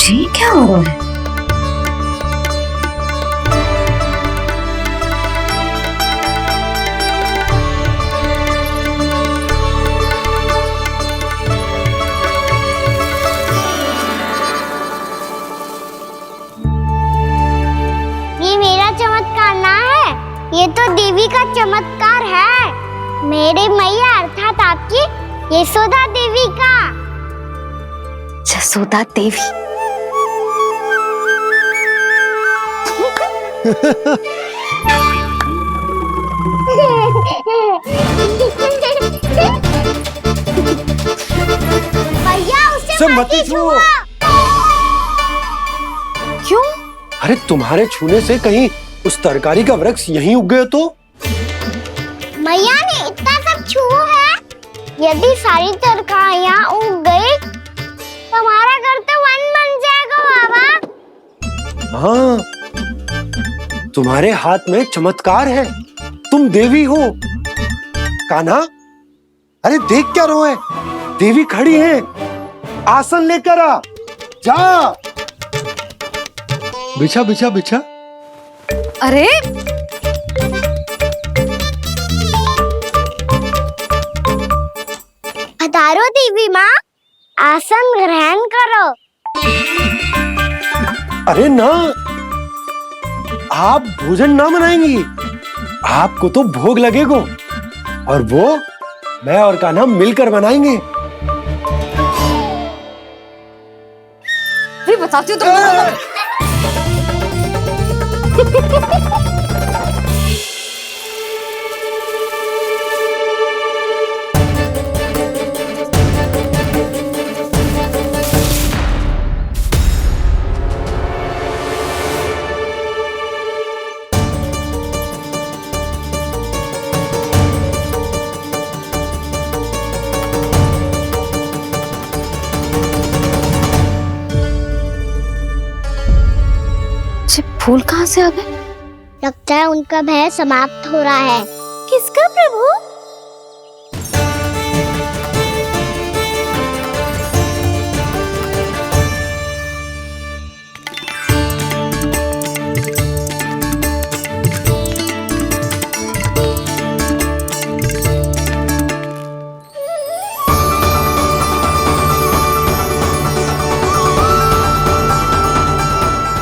जी क्या हो रहा है? ये मेरा चमत्कार ना है, ये तो देवी का चमत्कार है। मेरे मैया अर्थात आपकी यशोदा देवी का। जसोदा देवी। भैया उसे मत छुओ। क्यों? अरे तुम्हारे छूने से कहीं उस तरकारी का वृक्ष यहीं उग गया तो? मैया ने इतना सब छुआ है, यदि सारी तरकारियां उग गई तो हमारा घर तो वन बन जाएगा बाबा। हाँ, तुम्हारे हाथ में चमत्कार है, तुम देवी हो। कान्हा, अरे देख क्या रो है, देवी खड़ी है, आसन लेकर आ, जा। बिछा बिछा बिछा। अरे पधारो देवी माँ, आसन ग्रहण करो। अरे ना, आप भोजन ना बनाएंगी, आपको तो भोग लगेगा और वो मैं और कान्हा मिलकर बनाएंगे। भी बताती हूँ तुम। फूल कहाँ से आ गए? लगता है उनका भय समाप्त हो रहा है। किसका प्रभु?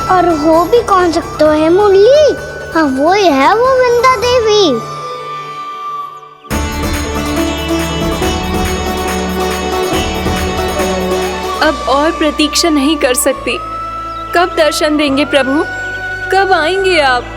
और हो भी कौन सकता है मुरली? हाँ वो ही है, वो वृंदा देवी। अब और प्रतीक्षा नहीं कर सकती। कब दर्शन देंगे प्रभु? कब आएंगे आप?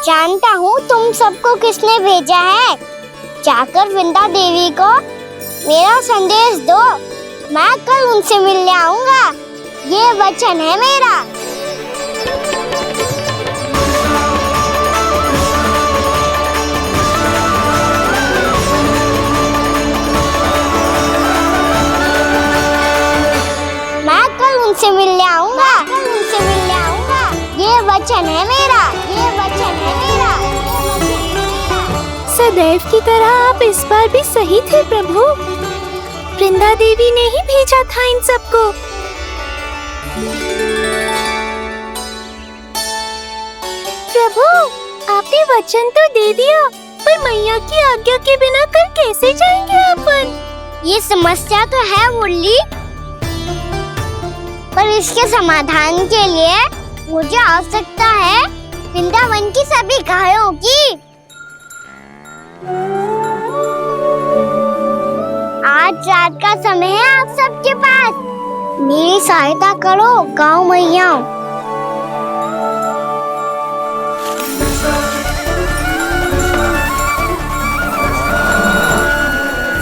जानता हूँ तुम सबको किसने भेजा है। जाकर वृंदा देवी को मेरा संदेश दो, मैं कल उनसे मिलने आऊंगा, ये वचन है मेरा। मैं कल उनसे मिलने आऊंगा, ये वचन है मेरा, ये वचन है मेरा। सदैव की तरह आप इस बार भी सही थे प्रभु। वृंदा देवी ने ही भेजा था इन सबको। प्रभु, आपने वचन तो दे दिया, पर मैया की आज्ञा के बिना कल कैसे जाएंगे अपन? ये समस्या तो है मुरली, पर इसके समाधान के लिए मुझे आवश्यकता है वृंदावन की सभी गायों की। आज रात का समय है आप सबके पास, मेरी सहायता करो गाँव मैया।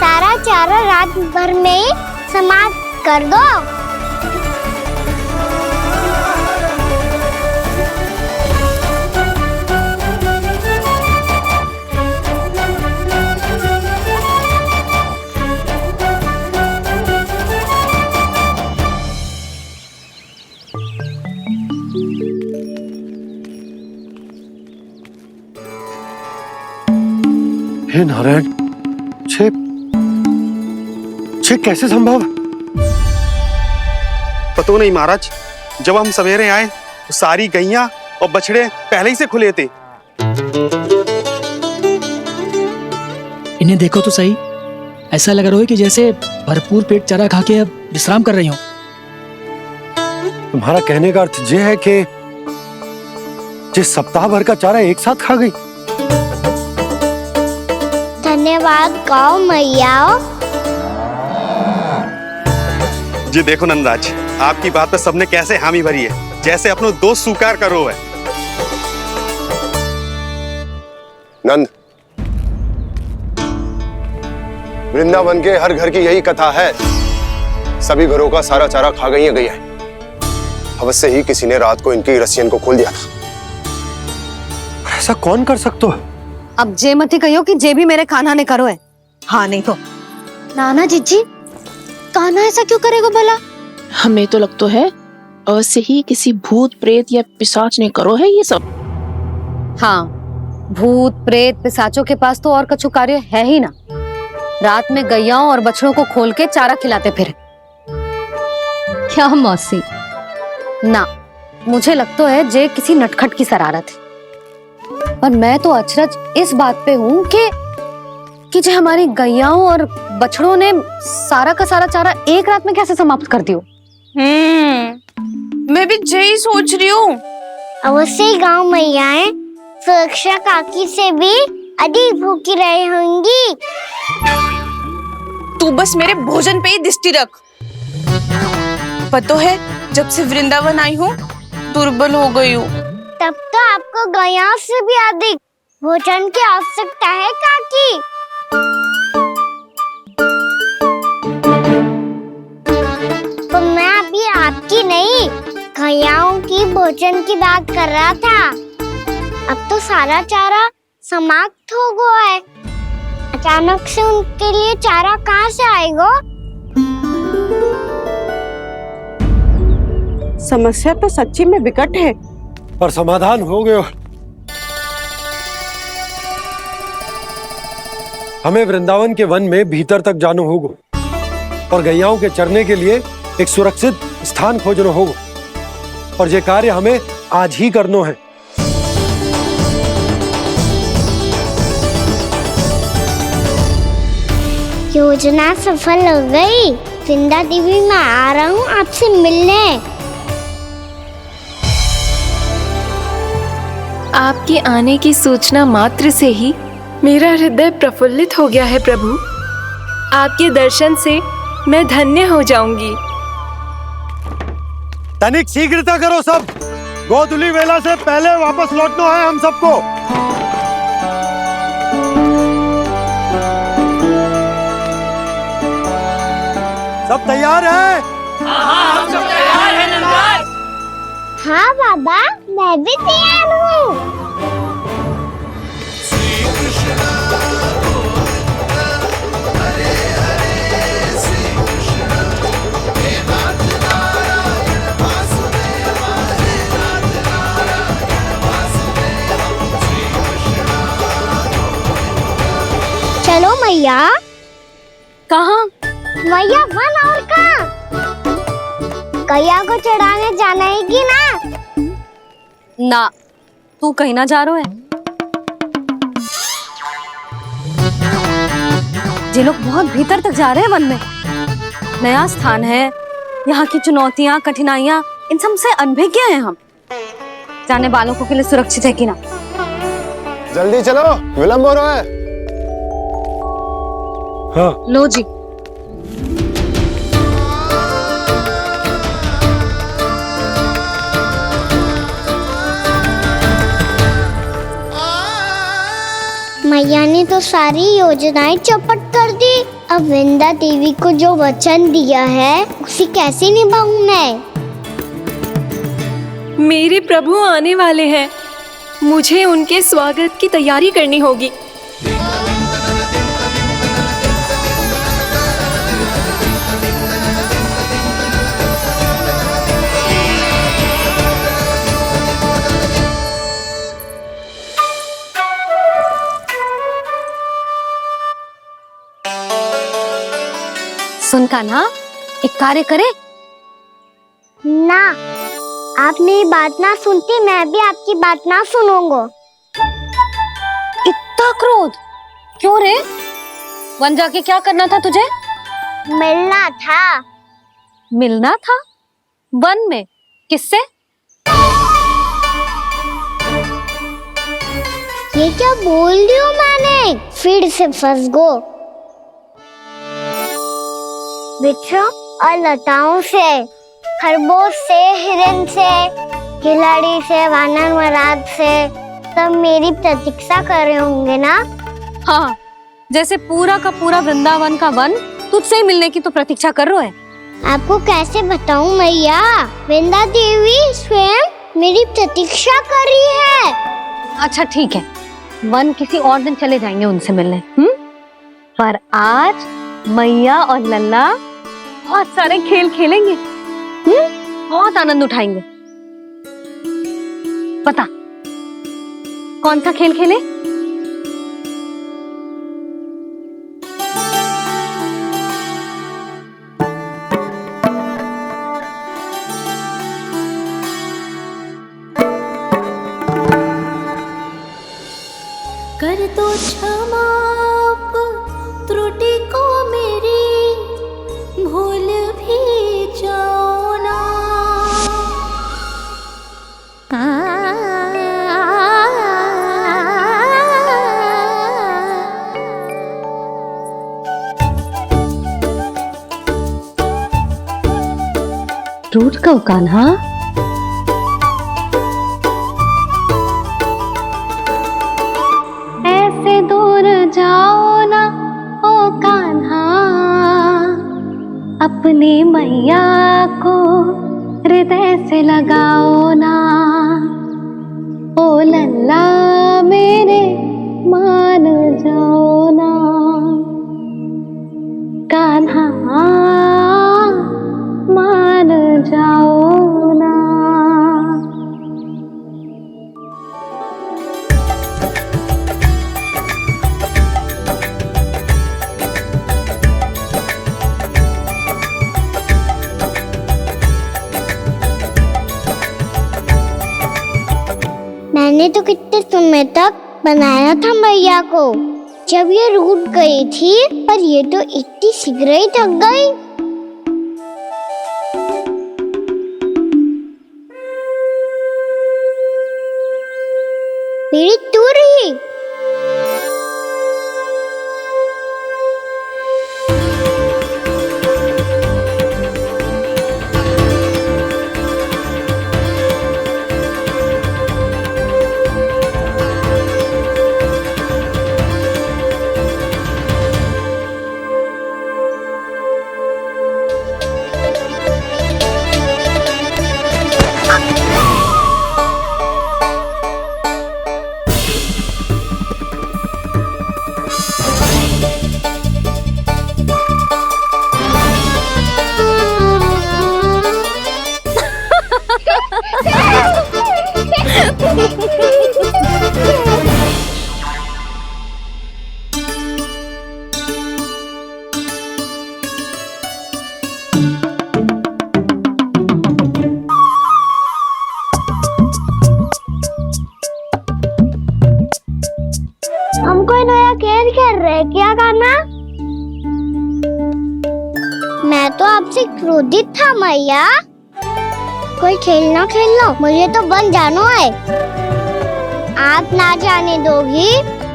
सारा चारा रात भर में ही समाप्त कर दो। हे नारायण, छे कैसे संभव? पता नहीं महाराज, जब हम सवेरे आए तो सारी गैया और बछड़े पहले ही से खुले थे। इन्हें देखो तो सही, ऐसा लग रहा है कि जैसे भरपूर पेट चारा खा के अब विश्राम कर रही हूँ। तुम्हारा कहने का अर्थ ये है कि जिस सप्ताह भर का चारा एक साथ खा गई। धन्यवाद गौ मैया। जी देखो नंदराज, आपकी बात पर सबने कैसे हामी भरी है, जैसे अपनो दोस्त स्वीकार करो है। नंद, वृंदावन के हर घर की यही कथा है। सभी घरों का सारा चारा खा गई है गैया। अवश्य ही किसी ने रात को इनकी रस्सियन को खोल दिया था। ऐसा कौन कर सकता है? अब जे मती कहियो कि जे भी मेरे कान्हा ने करो है। हाँ नहीं तो नाना जीजी, कान्हा ऐसा क्यों करेगा भला? हमें तो लगता है अवश्य ही किसी भूत प्रेत या पिशाच ने करो है ये सब। हाँ, भूत प्रेत पिशाचों के पास तो और कछु कार्य है ही ना। रात में गैयाओं और बछड़ों को खोल के चारा खिलाते फिर। क्या मौसी? ना, मुझे लगता है जे किसी नटखट की शरारत है। पर मैं तो अचरज इस बात पे हूँ कि जो हमारी गैयाओं और बछड़ों ने सारा का सारा चारा एक रात में कैसे समाप्त कर दियो। मैं भी यही सोच रही हूँ। अवश्य ही गाँव मैयाएं सुरक्षा काकी से भी अधिक भूखी रही होंगी। तू बस मेरे भोजन पे ही दृष्टि रख। पता है, जब से वृंदावन आई हूँ दुर्बल हो गई हूँ। तब तो आपको गैया से भी अधिक भोजन की आवश्यकता है काकी। तो मैं अभी आपकी नहीं, गैयाओं की भोजन की बात कर रहा था। अब तो सारा चारा समाप्त हो गया है। अचानक से उनके लिए चारा कहाँ से आएगा? समस्या तो सच्ची में विकट है, पर समाधान हो गयो। हमें वृंदावन के वन में भीतर तक जाना होगा और गैयाओं के चरने के लिए एक सुरक्षित स्थान खोजना होगा, और ये कार्य हमें आज ही करना है। योजना सफल हो गई। वृंदा देवी, मैं आ रहा हूँ आपसे मिलने। आपके आने की सूचना मात्र से ही मेरा हृदय प्रफुल्लित हो गया है प्रभु। आपके दर्शन से मैं धन्य हो जाऊंगी। तनिक शीघ्रता करो सब, गोधुली वेला से पहले वापस लौटना है हम सबको। सब तैयार है? हाँ, हम सब तैयार हैं नंदराज। हाँ बाबा, मैं भी तैयार हूँ। चलो मैया। कहाँ? मैया वन और कहाँ? गैया को चढ़ाने जाना है कि ना? ना, तू कहीं ना जा रहा है। ये लोग बहुत भीतर तक जा रहे हैं वन में। नया स्थान है, यहाँ की चुनौतियाँ कठिनाइयाँ इन सब से अनभिज्ञ हैं हम। जाने वालों के लिए सुरक्षित है कि ना? जल्दी चलो, विलंब हो रहा है। हाँ। लो जी। मैया ने तो सारी योजनाएं चौपट कर दी। अब वृंदा देवी को जो वचन दिया है उसे कैसे निभाऊं मैं? मेरे प्रभु आने वाले हैं, मुझे उनके स्वागत की तैयारी करनी होगी। कान्हा, एक कार्य करे? ना, आप मेरी बात ना सुनती, मैं भी आपकी बात ना सुनूंगा। इतना क्रोध क्यों रे? वन जाके क्या करना था तुझे? मिलना था। मिलना था? वन में? किससे? ये क्या बोल रही हूँ मैंने? फिर से फंस गो। वृक्षों और लताओं से, खरगोश से, हिरन से, खिलाड़ी से, वानर महाराज से, सब मेरी प्रतीक्षा कर रहे होंगे ना? हाँ, जैसे पूरा का पूरा वृंदावन का वन तुझसे ही मिलने की तो प्रतीक्षा कर रहा है। आपको कैसे बताऊं मैया? वृंदा देवी स्वयं मेरी प्रतीक्षा कर रही है। अच्छा ठीक है, वन किसी और दिन चले जाएंगे उनसे मिलने। पर आज मैया और लल्ला बहुत सारे खेल खेलेंगे। बहुत आनंद उठाएंगे। पता कौन सा खेल खेले? कर दो क्षमा त्रुटि को मेरी, भूल भी जाओ ना। टूट कब कान्हा? ऐसे दूर जाओ ना ओ कान्हा, अपनी मैया को हृदय से लगाओ ना। ओ लल्ला मेरे मान जाओ ना, कान्हा मान जाओ ना। मैंने तो कितने समय तक बनाया था मैया को, जब ये रूठ गई थी, पर ये तो इतनी शीघ्र ही थक गई। मेरी तू रही। हम कोई नया खेल खेल रहे क्या करना? मैं तो आपसे क्रोधित था मैया। कोई खेलना खेल लो, मुझे तो बन जाना है। आप ना जाने दोगी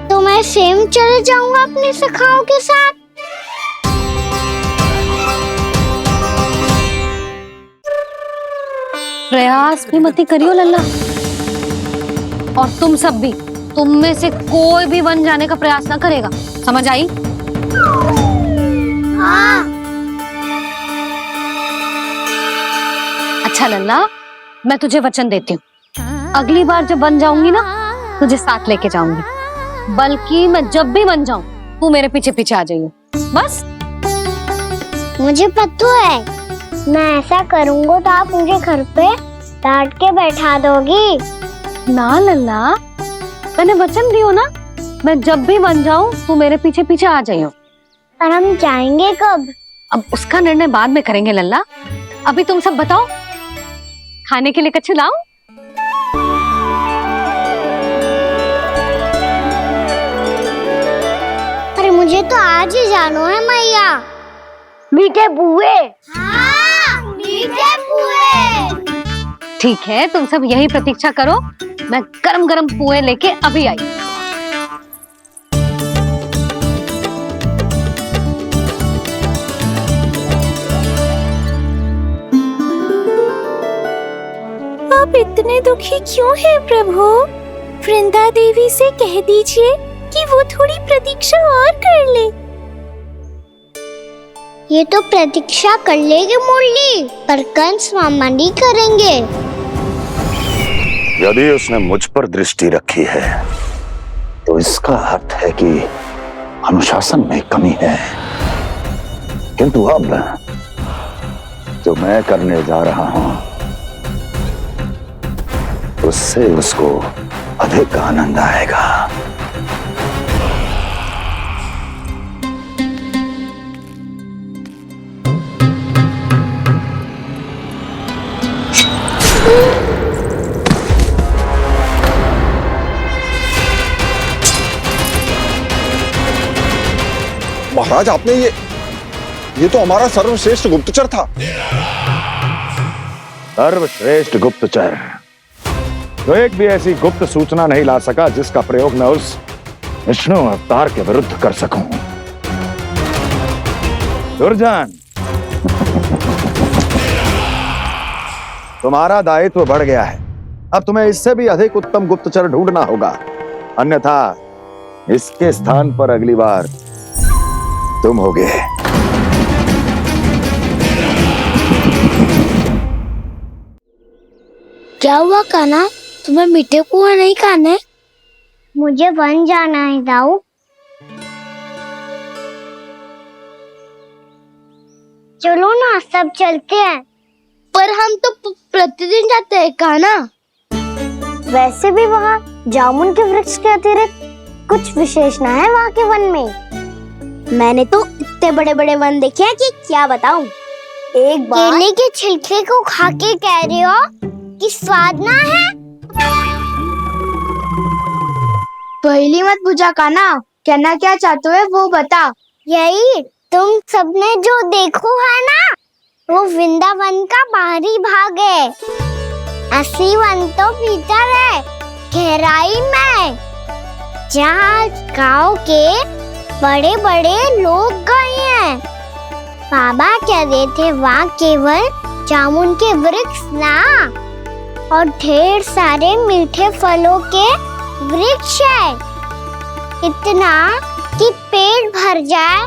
तो मैं स्वयं चले जाऊंगा अपने सखाओं के साथ। प्रयास भी मत करियो लल्ला, और तुम सब भी, तुम में से कोई भी वन जाने का प्रयास ना करेगा, समझ आई? हाँ। अच्छा लल्ला, मैं तुझे वचन देती हूँ, अगली बार जब बन जाऊंगी ना, तुझे साथ लेके जाऊंगी। बल्कि मैं जब भी बन जाऊं, तू मेरे पीछे पीछे आ जाइए, बस। मुझे पता है, मैं ऐसा करूंगा तो आप मुझे घर पे डांट के बैठा दोगी। ना लल्ला, मैंने वचन दियो ना, मैं जब भी बन जाऊं तू मेरे पीछे पीछे आ जाइयो। पर हम जाएंगे कब? अब उसका निर्णय बाद में करेंगे लल्ला। अभी तुम सब बताओ, खाने के लिए कछु लाऊं? अरे मुझे तो आज ही जाना है मैया। मीठे पुए। हाँ, मीठे पुए। ठीक है, तुम सब यही प्रतीक्षा करो, मैं गरम गरम पुए लेके अभी आई। आप इतने दुखी क्यों हैं प्रभु? वृंदा देवी से कह दीजिए कि वो थोड़ी प्रतीक्षा और कर ले। ये तो प्रतीक्षा कर लेगी मुरली, पर कंस मामा नहीं करेंगे। यदि उसने मुझ पर दृष्टि रखी है तो इसका अर्थ है कि अनुशासन में कमी है। किंतु अब जो मैं करने जा रहा हूं उससे उसको अधिक आनंद आएगा। महाराज, आपने ये तो हमारा सर्वश्रेष्ठ गुप्तचर था। सर्वश्रेष्ठ गुप्तचर जो एक भी ऐसी गुप्त सूचना नहीं ला सका जिसका प्रयोग मैं उस विष्णु अवतार के विरुद्ध कर सकूं। दुर्जन, तुम्हारा दायित्व बढ़ गया है। अब तुम्हें इससे भी अधिक उत्तम गुप्तचर ढूंढना होगा, अन्यथा इसके स्थान पर अगली बार तुम होगे। क्या हुआ कान्हा, तुम्हें मीठे पुआ नहीं खाने? मुझे वन जाना है दाऊ। चलो ना, सब चलते हैं। पर हम तो प्रतिदिन जाते हैं कान्हा। वैसे भी वहाँ जामुन के वृक्ष के अतिरिक्त कुछ विशेष ना है वहाँ के वन में। मैंने तो इतने बड़े बड़े वन देखे हैं कि क्या बताऊं। एक बार केले के छिलके को खा के कह रहे हो कि स्वाद ना है? पहली मत पूछा कान्हा, कहना क्या चाहते हो वो बता। यही तुम सबने जो देखो है ना, वो वृंदावन का बाहरी भाग है। असली वन तो भीतर है, गहराई में, जहाँ गांव के बड़े बड़े लोग गए हैं। बाबा कह रहे थे वहाँ केवल जामुन के वृक्ष ना, और ढेर सारे मीठे फलों के वृक्ष है। इतना कि पेट भर जाए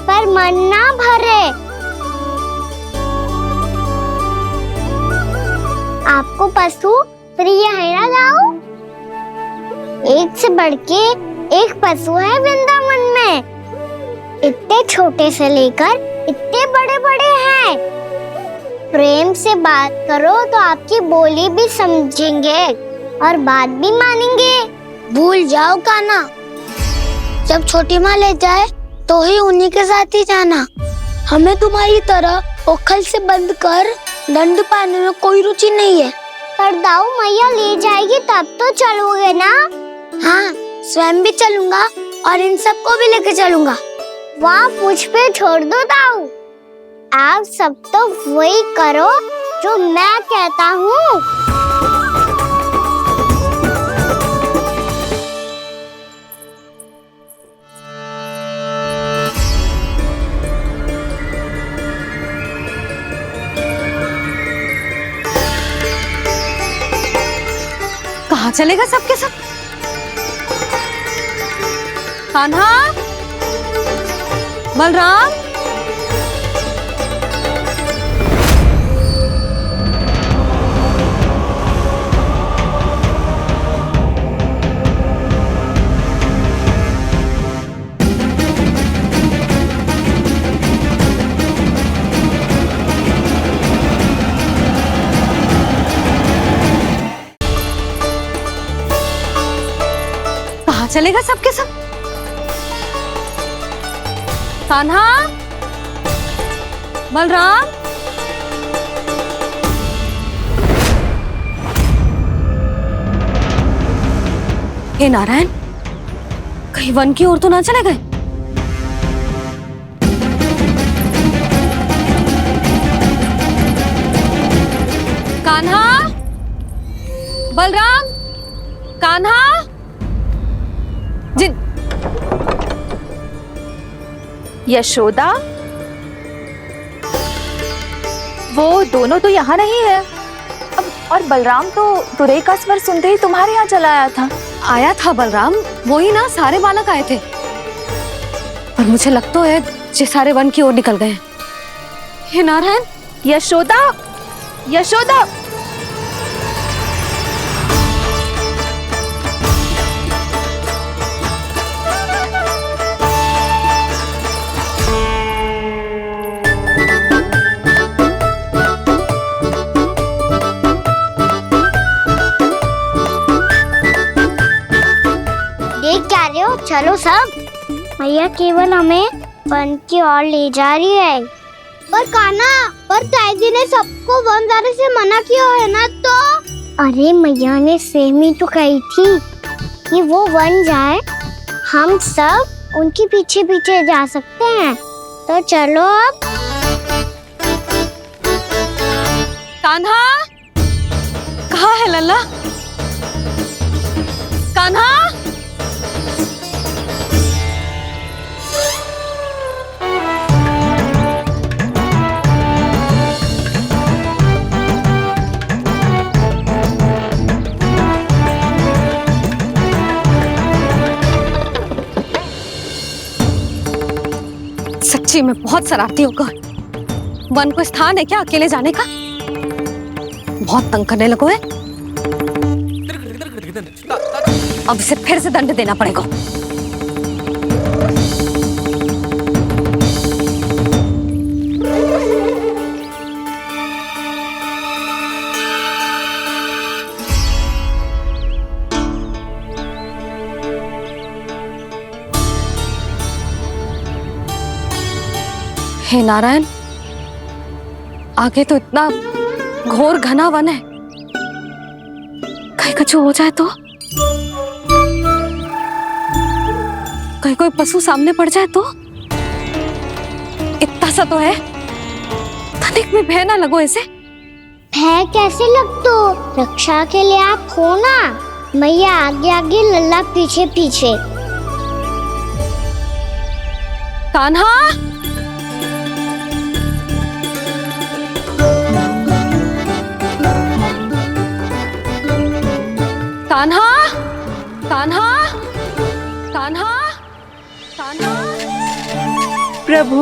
पर मन ना भरे। आपको पशु प्रिय है ना दाऊ? एक से बढ़ के एक पशु है वृंदावन में। इतने छोटे से लेकर इतने बड़े बड़े हैं। प्रेम से बात करो तो आपकी बोली भी समझेंगे और बात भी मानेंगे। भूल जाओ कान्हा, जब छोटी माँ ले जाए तो ही उन्हीं के साथ ही जाना। हमें तुम्हारी तरह ओखल से बंद कर दंड पाने में कोई रुचि नहीं है। पर दाऊ मैया ले जाएगी तब तो चलोगे ना? हाँ, स्वयं भी चलूंगा और इन सबको भी लेके चलूंगा। वहाँ मुझ पे छोड़ दो दाऊ। आप सब तो वही करो जो मैं कहता हूँ। कहाँ चलेगा सबके सब? कान्हा, बलराम, कहाँ चलेगा सबके सब? कान्हा, बलराम, हे नारायण, कहीं वन की ओर तो ना चले गए? कान्हा, बलराम, कान्हा, जिन यशोदा, वो दोनों तो यहाँ नहीं है। अब और बलराम तो तुरई का स्वर सुनते ही तुम्हारे यहाँ चला आया था। आया था बलराम, वो ही ना, सारे बालक आए थे। पर मुझे लगता है ये सारे वन की ओर निकल गए। हे नारायण, यशोदा, यशोदा, देख क्या रहे हो? चलो सब। मैया केवल हमें वन की ओर ले जा रही है। पर कान्हा, पर ताईजी ने सबको वन जाने से मना किया है ना, तो अरे मैया ने सेम ही तो कही थी कि वो वन जाए, हम सब उनके पीछे पीछे जा सकते हैं। तो चलो अब। कान्हा, कहाँ है लल्ला? कान्हा, सच्ची में बहुत शरारती होगा। वन को स्थान है क्या अकेले जाने का? बहुत तंग करने लगो है। अब इसे फिर से दंड देना पड़ेगा। हे नारायण, आगे तो इतना घोर घना वन है, कहीं कुछ हो जाए तो? कहीं कोई पशु सामने पड़ जाए तो? इतना सा तो है, तनिक में भय ना लगो इसे। भय कैसे लग तो? रक्षा के लिए आप हो ना। मैया आगे आगे, लल्ला पीछे पीछे। कान्हा, कान्हा, कान्हा, कान्हा, कान्हा। प्रभु,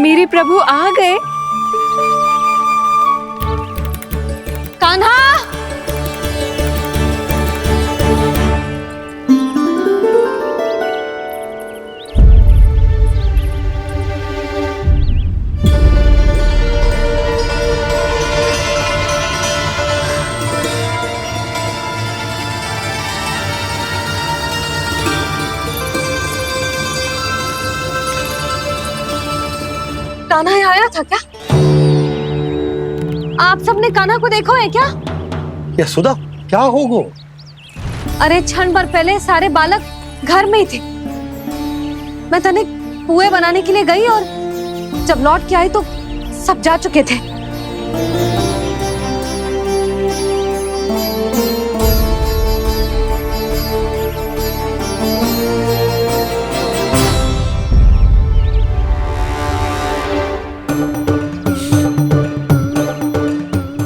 मेरे प्रभु आ गए। कान्हा, कान्हा यहाँ आया था क्या? आप सबने कान्हा को देखो है क्या? यशोदा, क्या होगो? अरे क्षण भर पहले सारे बालक घर में ही थे। मैं तनिक पुए बनाने के लिए गई और जब लौट के आई तो सब जा चुके थे।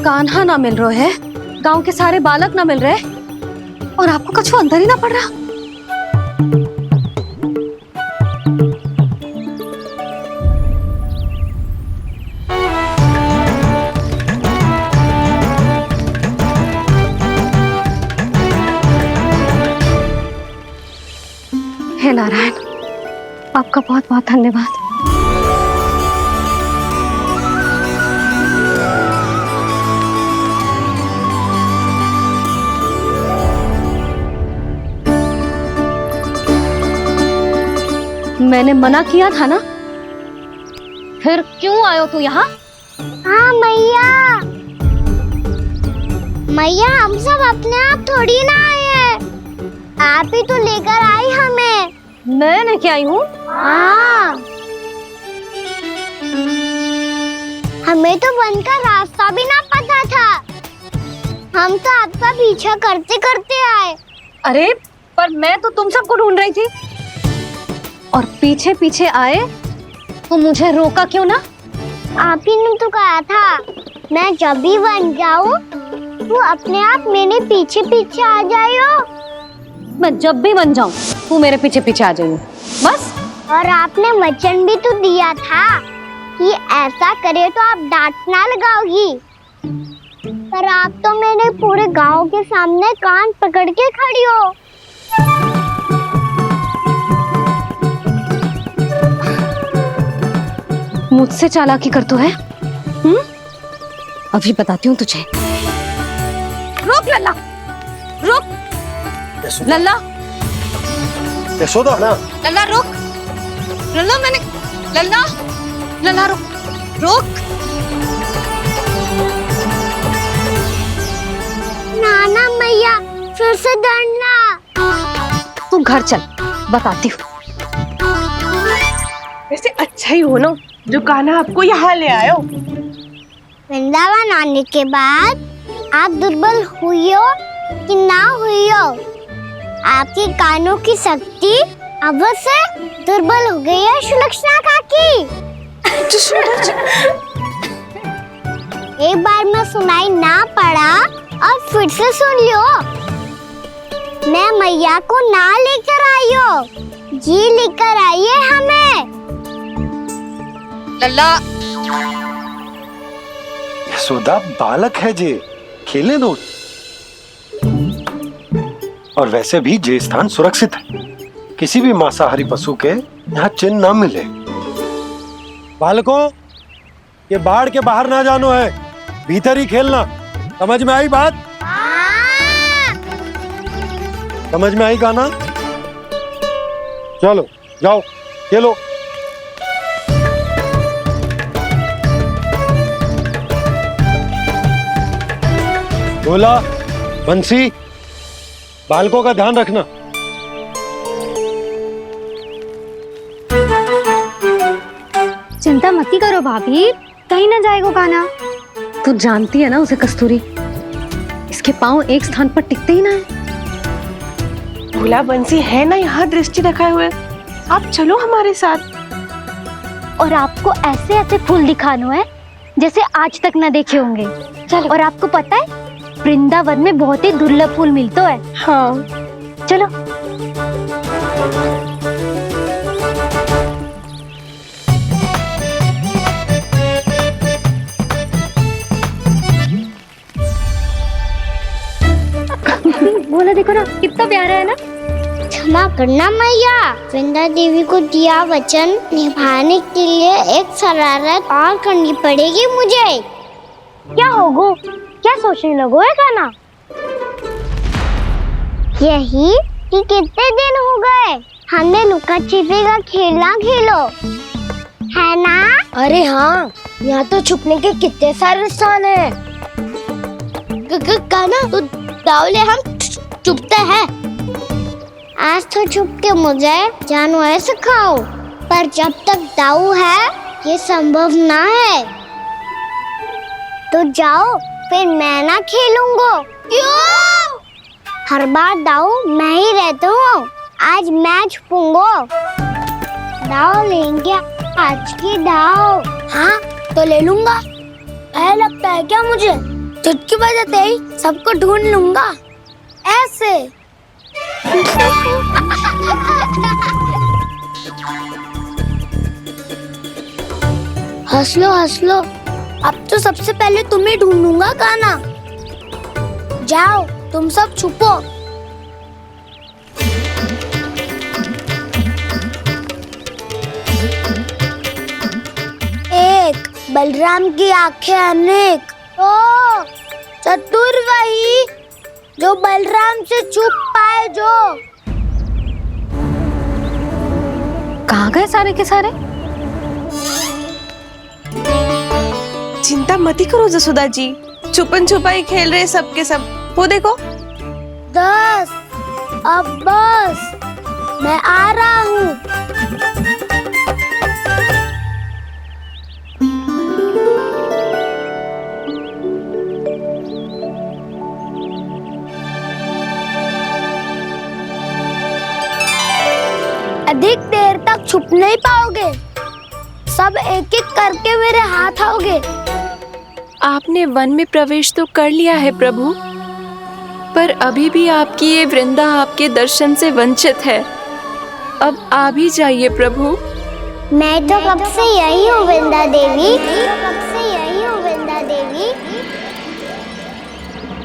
कान्हा ना मिल रहे है, गांव के सारे बालक ना मिल रहे, और आपको कछु अंदर ही ना पड़ रहा। हे नारायण, आपका बहुत बहुत धन्यवाद। मैंने मना किया था ना, फिर क्यों आयो तू यहाँ? हाँ मैया, मैया हम सब अपने आप थोड़ी ना आए हैं, आप ही तो लेकर आई हमें। मैं लेके आई हूँ? हाँ, हमें तो वन का रास्ता भी ना पता था, हम तो आपका पीछा करते करते आए। अरे पर मैं तो तुम सबको ढूंढ रही थी, और पीछे पीछे आए तो मुझे रोका क्यों ना? आप ही ने तो कहा था मैं जब भी बन जाऊं तो अपने आप मेरे पीछे पीछे आ जाइयो। मैं जब भी बन जाऊं तू मेरे पीछे पीछे आ जाइयो, बस। और आपने वचन भी तो दिया था कि ऐसा करे तो आप डांट ना लगाओगी, पर आप तो मेरे पूरे गांव के सामने कान पकड़ के खड़ी हो। मुझसे चालाकी कर तो है? अभी बताती हूँ तुझे। रोक लल्ला, रोक लल्ला, यशोदा ना, लल्ला रोक, लल्ला मैंने, लल्ला, लल्ला रोक, रोक। नाना मैया फिर से डरना। तू घर चल, बताती हूँ। वैसे अच्छा ही हो ना जो कान्हा आपको यहाँ ले आयो। वृंदावन आने के बाद आप दुर्बल हुई हो कि ना हुई हो, आपके कानों की शक्ति अब से दुर्बल हो गई है सुलक्षणा काकी। एक बार में सुनाई ना पड़ा और फिर से सुन लियो। मैं मैया को ना लेकर आई हो, जी लेकर आई है हमें। लल्ला, यशोदा बालक है जे, खेलने दो। और वैसे भी जे स्थान सुरक्षित है, किसी भी मांसाहारी पशु के यहाँ चिन्ह ना मिले। बालकों, ये बाढ़ के बाहर ना जानो है, भीतर ही खेलना। समझ में आई बात? समझ में आई गाना? चलो जाओ खेलो। बोला बंसी, बालकों का ध्यान रखना। चिंता मत करो भाभी, कहीं ना जाएगा कान्हा। तू जानती है ना उसे कस्तूरी, इसके पांव एक स्थान पर टिकते ही ना है। भोला बंसी है ना यहाँ दृष्टि रखाए हुए, आप चलो हमारे साथ। और आपको ऐसे ऐसे फूल दिखानो है जैसे आज तक न देखे होंगे। चलो। और आपको पता है वृंदावन में बहुत ही दुर्लभ फूल मिलते हैं। हाँ चलो। बोला देखो ना कितना प्यारा है ना। क्षमा करना मैया, वृंदा देवी को दिया वचन निभाने के लिए एक शरारत और करनी पड़ेगी मुझे। क्या होगो, क्या सोचने लगो है कान्हा? यही कि कितने दिन हो गए हमने लुका छिपी का खेलना खेलो, है ना? अरे हाँ, यहाँ तो छुपने के कितने सारे स्थान है। कान्हा तो दावले हम छुपते हैं। आज तो छुप के मुझे जानवर सिखाओ, पर जब तक दाऊ है ये संभव ना है। तो जाओ, फिर मैं ना खेलूंगा। क्यों? हर बार दाऊ मैं ही रहता हूँ, आज मैं छुपूंगा। दाऊ लेंगे आज की दाऊ। हाँ तो ले लूंगा। ऐसा लगता है क्या मुझे? चुटकी बजाते ही सबको ढूंढ लूंगा ऐसे। हंस लो, अब तो सबसे पहले तुम्हें ढूंढूंगा कान्हा। जाओ तुम सब छुपो। एक बलराम की आंखें अनेक, तो चतुर वही जो बलराम से छुप पाए। जो कहाँ गए सारे के सारे? चिंता मत करो जसोदा जी, छुपन छुपाई खेल रहे सब के सब। वो देखो। 10 अब बस, मैं आ रहा हूँ। अधिक देर तक छुप नहीं पाओगे, सब एक एक करके मेरे हाथ आओगे। आपने वन में प्रवेश तो कर लिया है प्रभु, पर अभी भी आपकी ये वृंदा आपके दर्शन से वंचित है। अब आ भी जाइए प्रभु। मैं तो कब से यही हूँ वृंदा देवी, कब से यही हूँ वृंदा देवी।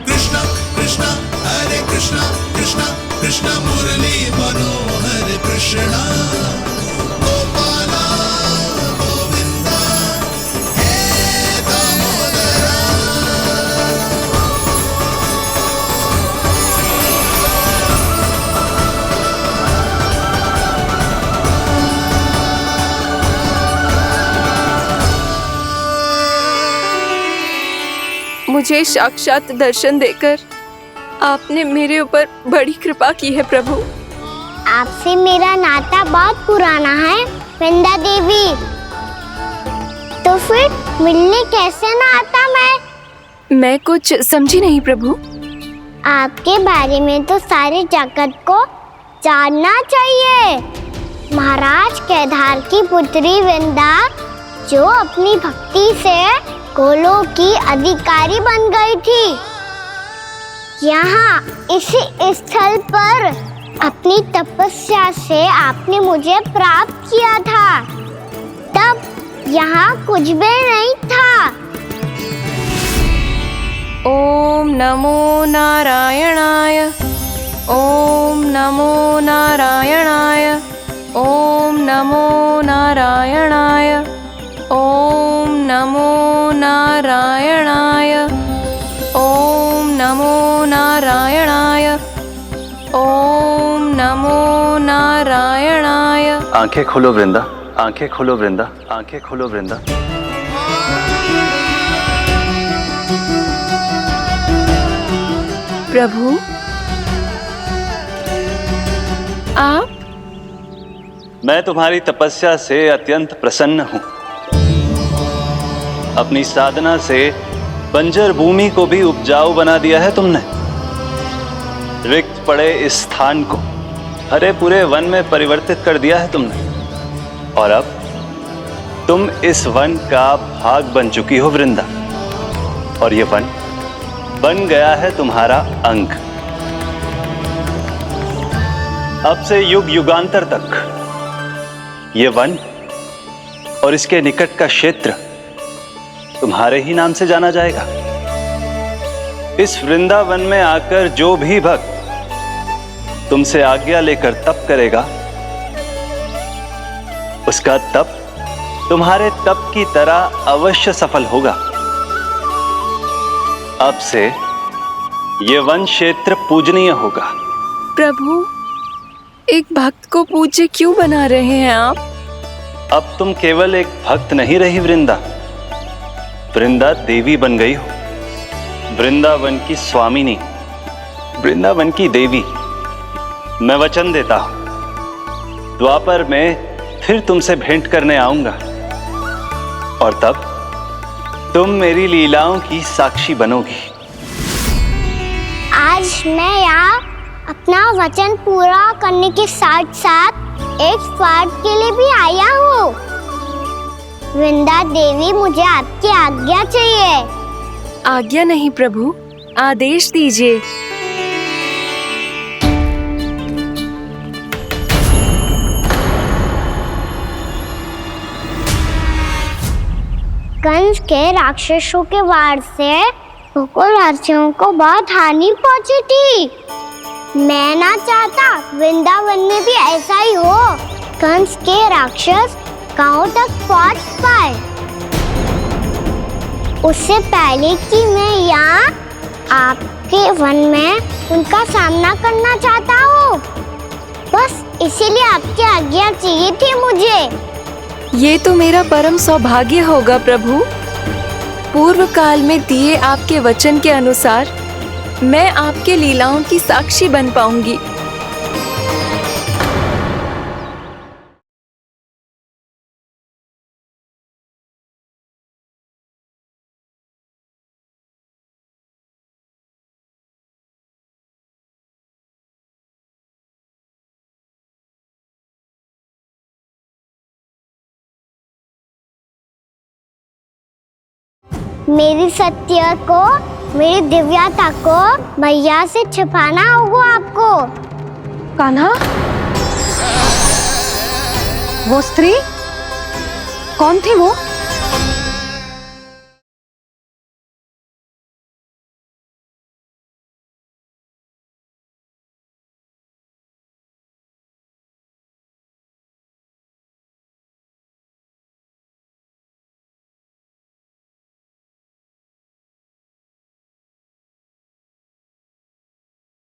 कृष्णा कृष्णा हरे कृष्णा, कृष्णा कृष्णा मुरली मनोहर कृष्णा, गोपाला गोविंदा हे दामोदरा। मुझे साक्षात दर्शन देकर आपने मेरे ऊपर बड़ी कृपा की है प्रभु। आपसे मेरा नाता बहुत पुराना है वृंदा देवी, तो फिर मिलने कैसे ना आता मैं कुछ समझी नहीं प्रभु। आपके बारे में तो सारे जगत को जानना चाहिए। महाराज केदार की पुत्री वृंदा, जो अपनी भक्ति से गोलों की अधिकारी बन गई थी, यहाँ इसी स्थल पर अपनी तपस्या से आपने मुझे प्राप्त किया था। तब यहाँ कुछ भी नहीं था। ओम नमो नारायणाय, ओम नमो नारायणाय, ओम नमो नारायणाय, ओम नमो नारायणाय, ओम नमो नारायणाय, ओम नमो नारायणाय। आंखें खोलो वृंदा, आंखें खोलो वृंदा, आंखें खोलो वृंदा। प्रभु आप? मैं तुम्हारी तपस्या से अत्यंत प्रसन्न हूं। अपनी साधना से बंजर भूमि को भी उपजाऊ बना दिया है तुमने। रिक्त पड़े इस स्थान को हरे पूरे वन में परिवर्तित कर दिया है तुमने, और अब तुम इस वन का भाग बन चुकी हो वृंदा, और ये वन बन गया है तुम्हारा अंग। अब से युग युगांतर तक ये वन और इसके निकट का क्षेत्र तुम्हारे ही नाम से जाना जाएगा। इस वृंदावन में आकर जो भी भक्त तुमसे आज्ञा लेकर तप करेगा, उसका तप तुम्हारे तप की तरह अवश्य सफल होगा। अब से ये वन क्षेत्र पूजनीय होगा। प्रभु, एक भक्त को पूज्य क्यों बना रहे हैं आप? अब तुम केवल एक भक्त नहीं रही वृंदा, वृंदा देवी बन गई हो। वृंदावन की स्वामिनी, वृंदावन की देवी। मैं वचन देता हूं, द्वापर में फिर तुमसे भेंट करने आऊंगा, और तब तुम मेरी लीलाओं की साक्षी बनोगी। आज मैं यहाँ अपना वचन पूरा करने के साथ साथ एक स्वार्थ के लिए भी आया हूँ। वृंदा देवी, मुझे आपकी आज्ञा चाहिए। आज्ञा नहीं प्रभु, आदेश दीजिए। कंस के राक्षसों के वार से गोकुलवासियों को बहुत हानि पहुंची थी। मैं ना चाहता वृंदावन में भी ऐसा ही हो। कंस के राक्षस गांव तक पहुंच पाए, उससे पहले कि मैं यहाँ आपके वन में उनका सामना करना चाहता हूँ। बस इसीलिए आपकी आज्ञा चाहिए थी मुझे। ये तो मेरा परम सौभाग्य होगा प्रभु। पूर्व काल में दिए आपके वचन के अनुसार मैं आपके लीलाओं की साक्षी बन पाऊंगी। मेरी सत्य को, मेरी दिव्यता को मैया से छिपाना होगा आपको। कान्हा, वो स्त्री कौन थी वो?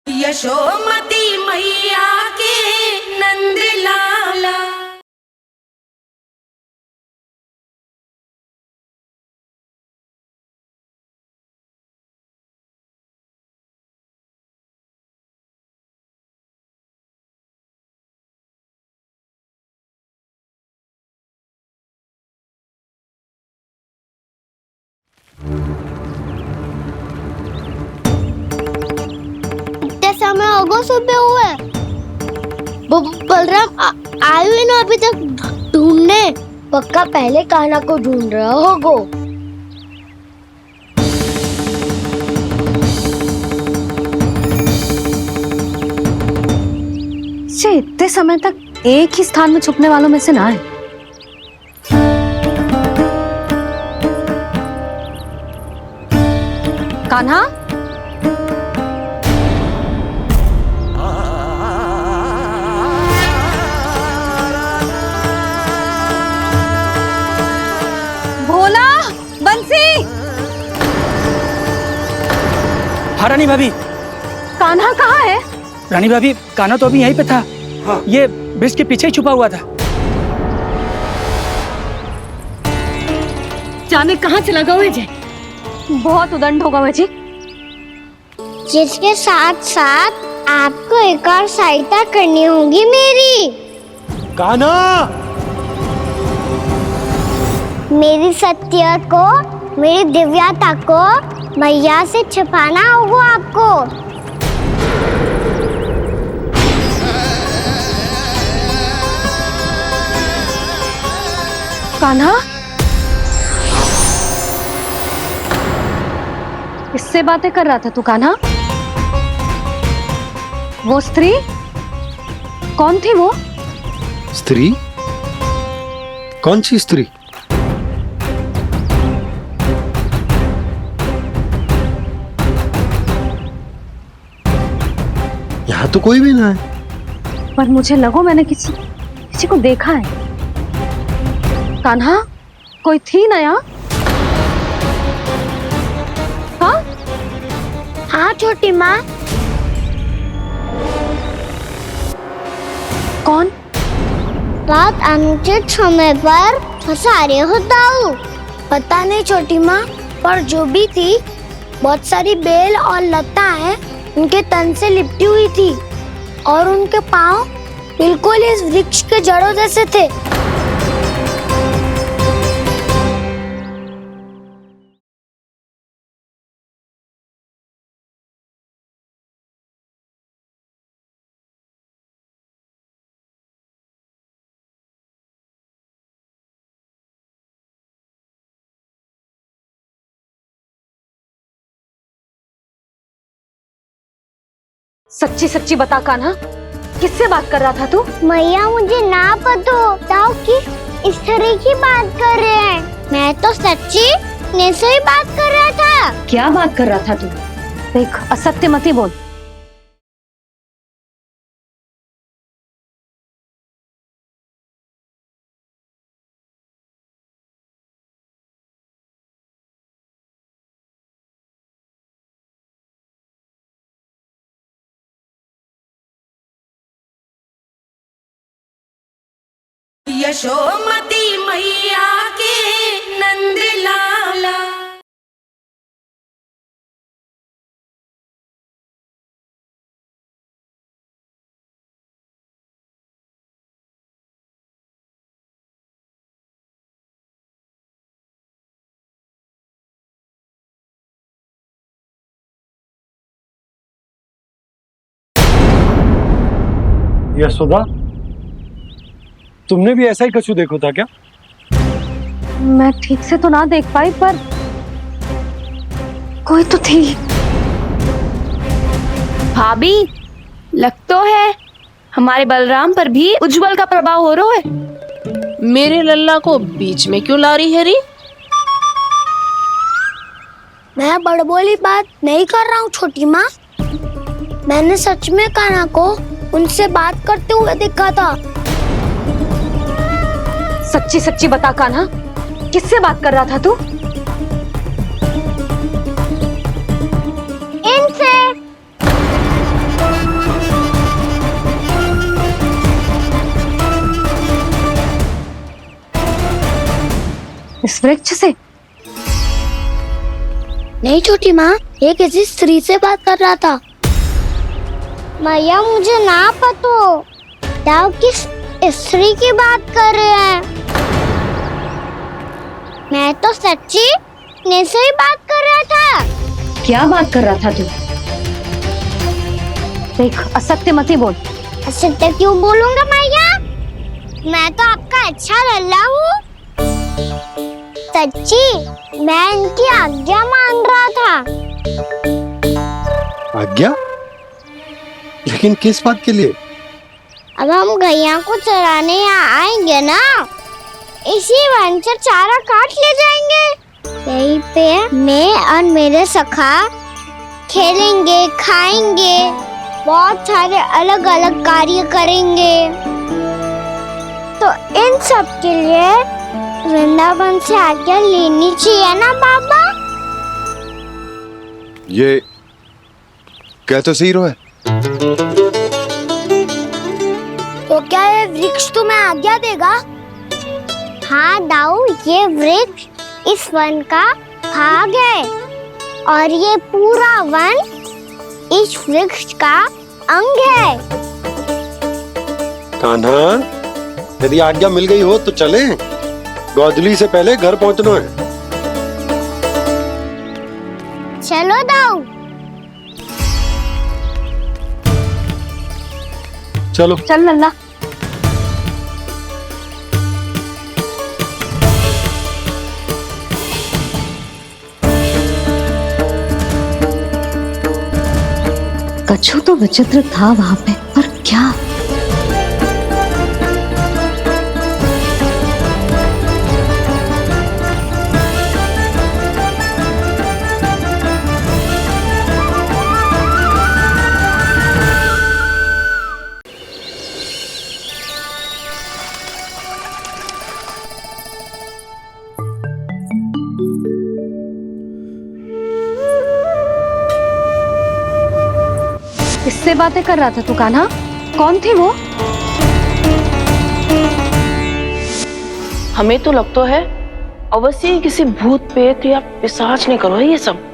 यशोमती मैया के नंद लाला। इतने समय होगा सुबह हुए। बलराम आए हुए ना अभी तक ढूंढने। पक्का पहले कान्हा को ढूंढ रहा होगा। इतने समय तक एक ही स्थान में छुपने वालों में से ना है। कान्हा, भोला, बंसी। हाँ रानी भाभी। कान्हा कहाँ है? रानी भाभी, कान्हा तो अभी यहीं पे था। हाँ। ये ब्रिज के पीछे ही छुपा हुआ था। जाने कहाँ चला गया हुए जी? बहुत उदंड होगा वह जी। जिसके साथ साथ आपको एक और सहायता करनी होगी मेरी। कान्हा, मेरी सत्य को, मेरी दिव्यता को मैया से छिपाना होगा आपको। कान्हा, किससे बातें कर रहा था तू कान्हा? वो स्त्री कौन थी वो? स्त्री? कौन सी स्त्री? यहाँ तो कोई भी ना है। पर मुझे लगो मैंने किसी को देखा है। कान्हा, कोई थी ना यहाँ? हाँ? हाँ छोटी माँ। कौन? रात अनुचित समय पर फंसा रहे हो दाऊ। पता नहीं छोटी माँ, पर जो भी थी बहुत सारी बेल और लता है उनके तन से लिपटी हुई थी और उनके पाँव बिल्कुल इस वृक्ष के जड़ों जैसे थे। सच्ची सच्ची बता कान्हा, किससे बात कर रहा था तू? मैया मुझे ना पता दाऊ कि इस तरह की बात कर रहे हैं। मैं तो सच्ची ने से ही बात कर रहा था। क्या बात कर रहा था तू? देख, असत्य मत ही बोल। यशोमती मैया के नंद लाला। यशोदा, तुमने भी ऐसा ही कछु देखो था क्या? मैं ठीक से तो ना देख पाई, पर कोई तो थी। भाभी, लग तो है हमारे बलराम पर भी उज्जवल का प्रभाव हो रहा है। मेरे लल्ला को बीच में क्यों ला रही है री? मैं बड़बोली बात नहीं कर रहा हूँ छोटी माँ। मैंने सच में कान्हा को उनसे बात करते हुए देखा था। सच्ची सच्ची बता कान्हा, किससे बात कर रहा था तू? इनसे। इस वृक्ष से? नहीं छोटी माँ, ये किसी स्त्री से बात कर रहा था। मैया मुझे ना पतो दाव किस स्त्री की बात कर रहे हैं। मैं तो सच्ची ने से ही बात कर रहा था। क्या बात कर रहा था तू? देख, असत्य मत ही बोल। असत्य क्यों बोलूंगा मैया? मैं तो आपका अच्छा लल्ला हूँ। सच्ची मैं इनकी आज्ञा मान रहा था। आज्ञा? लेकिन किस बात के लिए? अब हम गैया को चराने यहाँ आएंगे ना, इसी वन से चारा काट ले जाएंगे। यहीं पे मैं और मेरे सखा खेलेंगे, खाएंगे, बहुत सारे अलग अलग कार्य करेंगे। तो इन सब के लिए वृंदावन से आज्ञा लेनी चाहिए ना बाबा? ये क्या तो सही रो है? तो क्या ये वृक्ष तुम्हें आज्ञा देगा? हाँ दाऊ, ये वृक्ष इस वन का भाग है और ये पूरा वन इस वृक्ष का अंग है। कान्हा, यदि आज्ञा मिल गई हो तो चले। गोधूली से पहले घर पहुंचना है। चलो दाऊ। चलो चल लल्ला। कछु तो विचित्र था वहां पे, पर क्या? किससे बातें कर रहा था तू कान्हा? कौन थी वो? हमें तो लगता है अवश्य ही किसी भूत प्रेत या पिशाच ने करो है ये सब।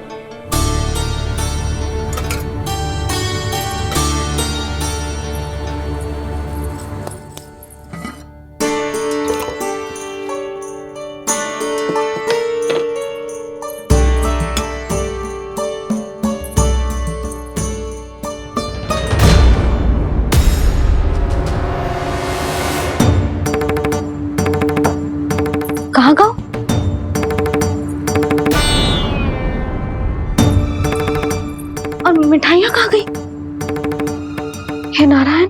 कहाँ गाँव? और मिठाइयाँ कहाँ गई? हे नारायण!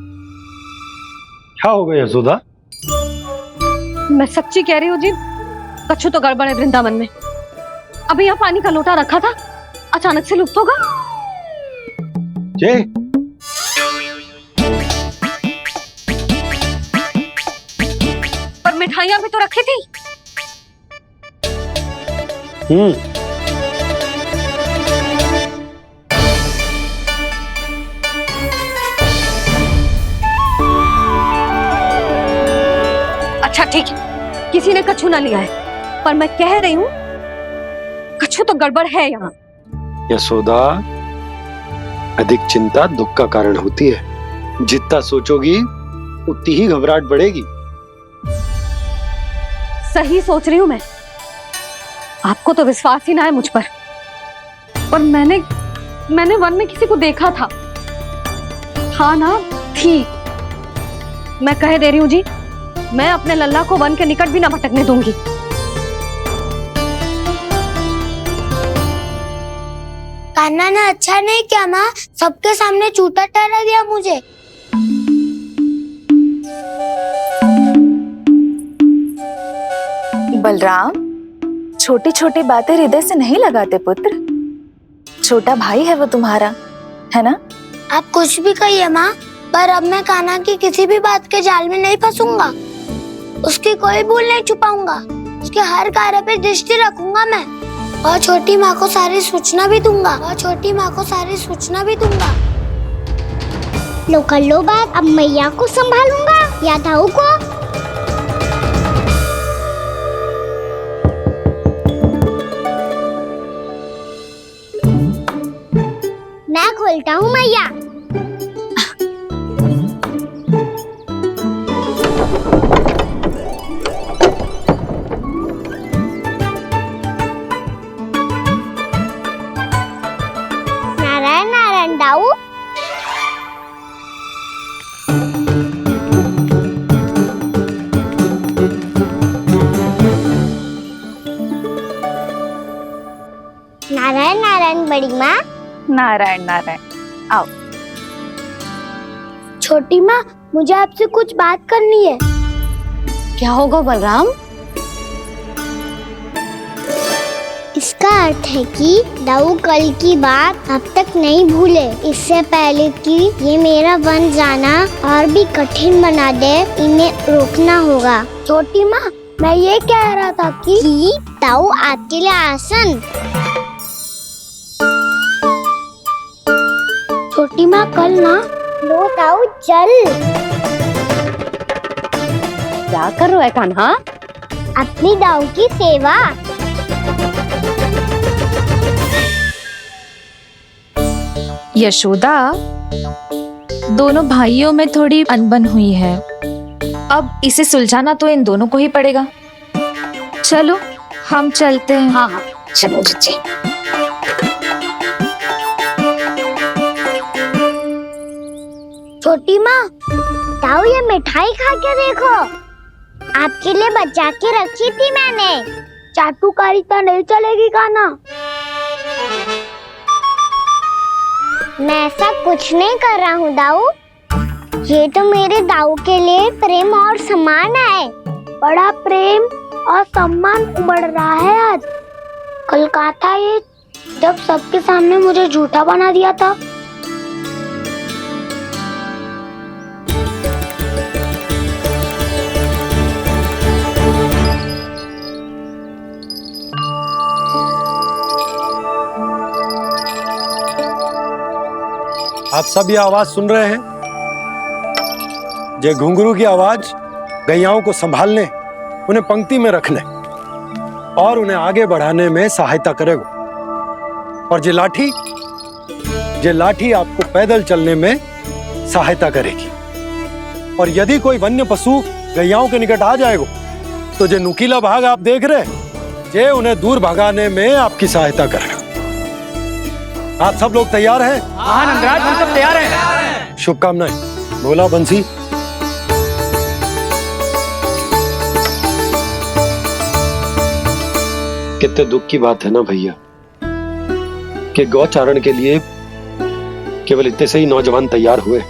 क्या हो गया यशोदा? मैं सच्ची कह रही हूँ जी, कछु तो गड़बड़ है वृंदावन में। अभी यहाँ पानी का लोटा रखा था, अचानक से लुप्त होगा। जय, पर मिठाइयाँ भी तो रखी थी। अच्छा ठीक किसी ने कछु ना लिया है, पर मैं कह रही हूँ कछु तो गड़बड़ है यहाँ। यशोदा, अधिक चिंता दुख का कारण होती है। जितना सोचोगी उतनी ही घबराहट बढ़ेगी। सही सोच रही हूँ मैं। आपको तो विश्वास ही ना है मुझ पर मैंने वन में किसी को देखा था। हाँ ना, थी। मैं कह दे रही हूँ जी, मैं अपने लल्ला को वन के निकट भी ना भटकने दूंगी। कान्हा ने अच्छा नहीं किया माँ, सबके सामने झूठा ठहरा दिया मुझे। बलराम, छोटी छोटी बातें हृदय से नहीं लगाते पुत्र। छोटा भाई है वो तुम्हारा, है ना? आप कुछ भी कहिए माँ, पर अब मैं कान्हा की किसी भी बात के जाल में नहीं फंसूंगा। उसकी कोई भूल नहीं छुपाऊंगा। उसके हर कार्य पे दृष्टि रखूंगा मैं, और छोटी माँ को सारी सूचना भी दूंगा। लो कर लो बात, अब मैया को संभालूंगा या दाऊ को। मैं खोलता हूँ मैया। नारायण नारायण दाऊ। नारायण नारायण बड़ी माँ। नारायण नारायण, आओ। छोटी माँ, मुझे आपसे कुछ बात करनी है। क्या होगा बलराम? इसका अर्थ है कि दाऊ कल की बात अब तक नहीं भूले। इससे पहले कि ये मेरा वन जाना और भी कठिन बना दे, इन्हें रोकना होगा। छोटी माँ, मैं ये कह रहा था कि दाऊ आपके लिए आसन। छोटी माँ, कल ना लो दाऊ जल। क्या कर रहा है कान्हा? अपनी दाऊ की सेवा। यशोदा, दोनों भाइयों में थोड़ी अनबन हुई है। अब इसे सुलझाना तो इन दोनों को ही पड़ेगा। चलो हम चलते हैं। हाँ हाँ, चलो जी। छोटी माँ, दाऊ ये मिठाई खा के देखो। आपके लिए बचा के रखी थी मैंने। चाटुकारिता नहीं चलेगी कान्हा। मैं ऐसा कुछ नहीं कर रहा हूँ दाऊ। ये तो मेरे दाऊ के लिए प्रेम और सम्मान है। बड़ा प्रेम और सम्मान बढ़ रहा है आज। कल कहा था ये, जब सबके सामने मुझे झूठा बना दिया था। आप सब ये आवाज सुन रहे हैं? ये घुंघरू की आवाज गैयाओं को संभालने, उन्हें पंक्ति में रखने और उन्हें आगे बढ़ाने में सहायता करेगा। और ये लाठी आपको पैदल चलने में सहायता करेगी। और यदि कोई वन्य पशु गैयाओं के निकट आ जाएगा तो जो नुकीला भाग आप देख रहे हैं, ये उन्हें दूर भगाने में आपकी सहायता करेगा। आप सब लोग तैयार हैं? हाँ नंदराज, हम सब तैयार हैं। शुभकामनाएं। बोला बंसी। कितने दुख की बात है ना भैया कि गौचारण के लिए केवल इतने से ही नौजवान तैयार हुए।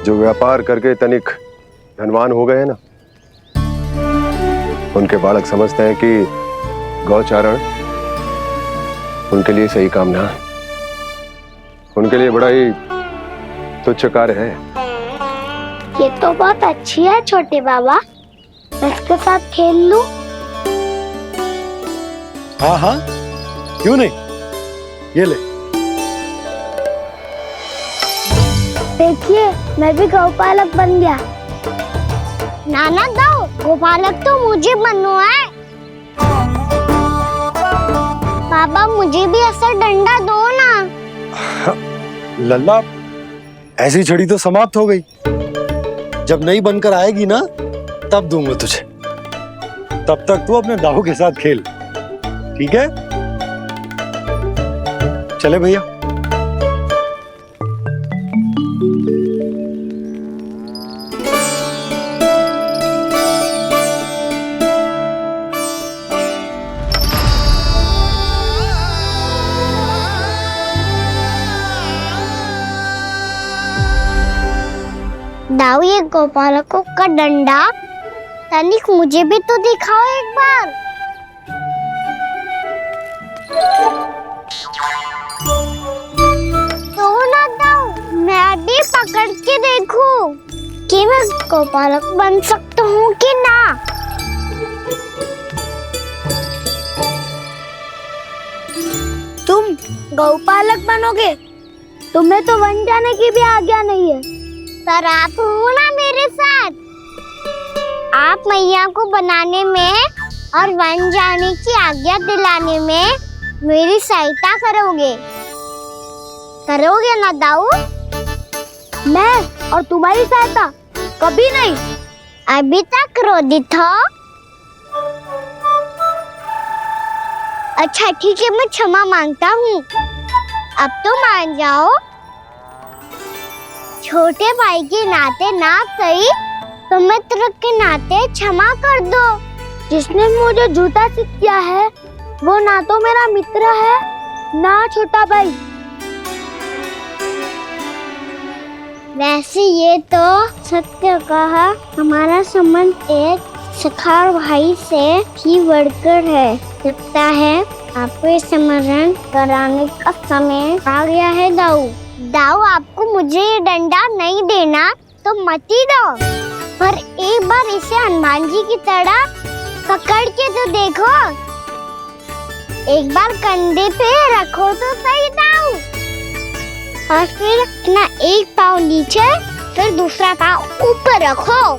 जो व्यापार करके तनिक धनवान हो गए ना, उनके बालक समझते हैं कि गौचारण उनके लिए सही काम ना है। उनके लिए बड़ा ही तुच्छ कार्य है। ये तो बहुत अच्छी है छोटे बाबा, मैं इसके साथ खेल लूं? हाँ हाँ, क्यों नहीं। ये ले। देखिए, मैं भी गौपालक बन गया। नाना दाऊ, गोपालक तो मुझे बनना है। पापा मुझे भी ऐसा डंडा दो ना। लल्ला, ऐसी छड़ी तो समाप्त हो गई। जब नई बनकर आएगी ना तब दूंगा तुझे। तब तक तू अपने दाऊ के साथ खेल, ठीक है? चले भैया। दाऊ, ये गोपालकों का डंडा तनिक मुझे भी तो दिखाओ एक बार। तो ना दाऊ, मैं भी पकड़ के देखूं कि मैं गोपालक बन सकता हूँ कि ना। तुम गौपालक बनोगे? तुम्हें तो वन जाने की भी आज्ञा नहीं है। पर आप हो ना मेरे साथ। आप मैया को बनाने में और वन जाने की आज्ञा दिलाने में मेरी सहायता करोगे ना दाऊ? मैं और तुम्हारी सहायता कभी नहीं। अभी तक क्रोधित हो? अच्छा ठीक है, मैं क्षमा मांगता हूँ। अब तो मान जाओ। छोटे भाई के नाते ना सही तो मित्र के नाते क्षमा कर दो। जिसने मुझे झूठा सिद्ध किया है वो ना तो मेरा मित्र है ना छोटा भाई। वैसे ये तो सत्य कहा, हमारा संबंध एक सखा भाई से भी बढ़कर है। लगता है आपको स्मरण कराने का समय आ गया है दाऊ। दाऊ, आपको मुझे ये डंडा नहीं देना तो मत ही दो, पर एक बार इसे हनुमान जी की तरह पकड़ के तो देखो। एक बार कंधे पे रखो तो सही दाऊ, और फिर अपना एक पाँव नीचे फिर दूसरा पाँव ऊपर रखो।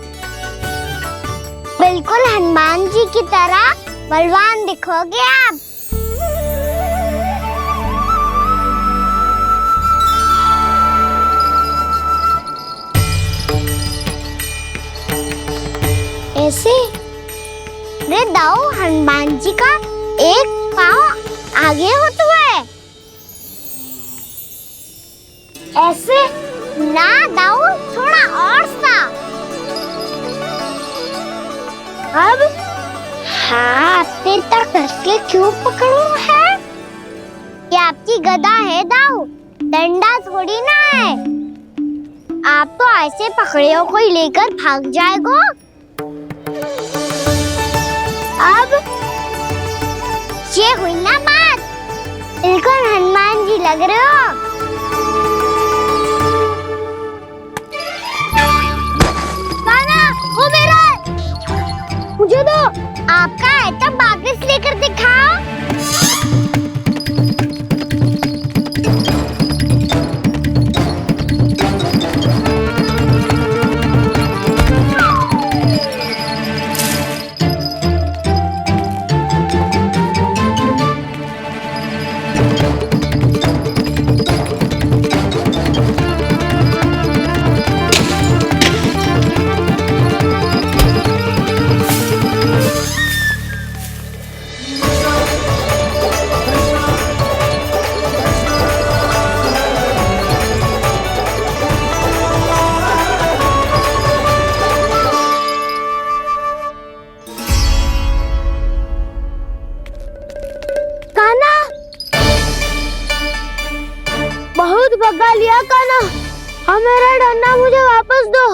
बिल्कुल हनुमान जी की तरह बलवान दिखोगे आप। ऐसे रे दाऊ, हनुमान जी का एक पाँव आगे होता है। ऐसे ना दाऊ, थोड़ा और सा। अब हाथ तक कसके क्यों पकड़ू है? ये आपकी गदा है दाऊ, डंडा थोड़ी ना है। आप तो ऐसे पकड़े हो कोई लेकर भाग जाएगा। अब ये हुई ना बात, बिल्कुल हनुमान जी लग रहे हो। कान्हा, वो मेरा है। मुझे दो। आपका है तब वापस लेकर दिखाओ। भगा लिया कान्हा, अब मेरा डंडा मुझे वापस दो,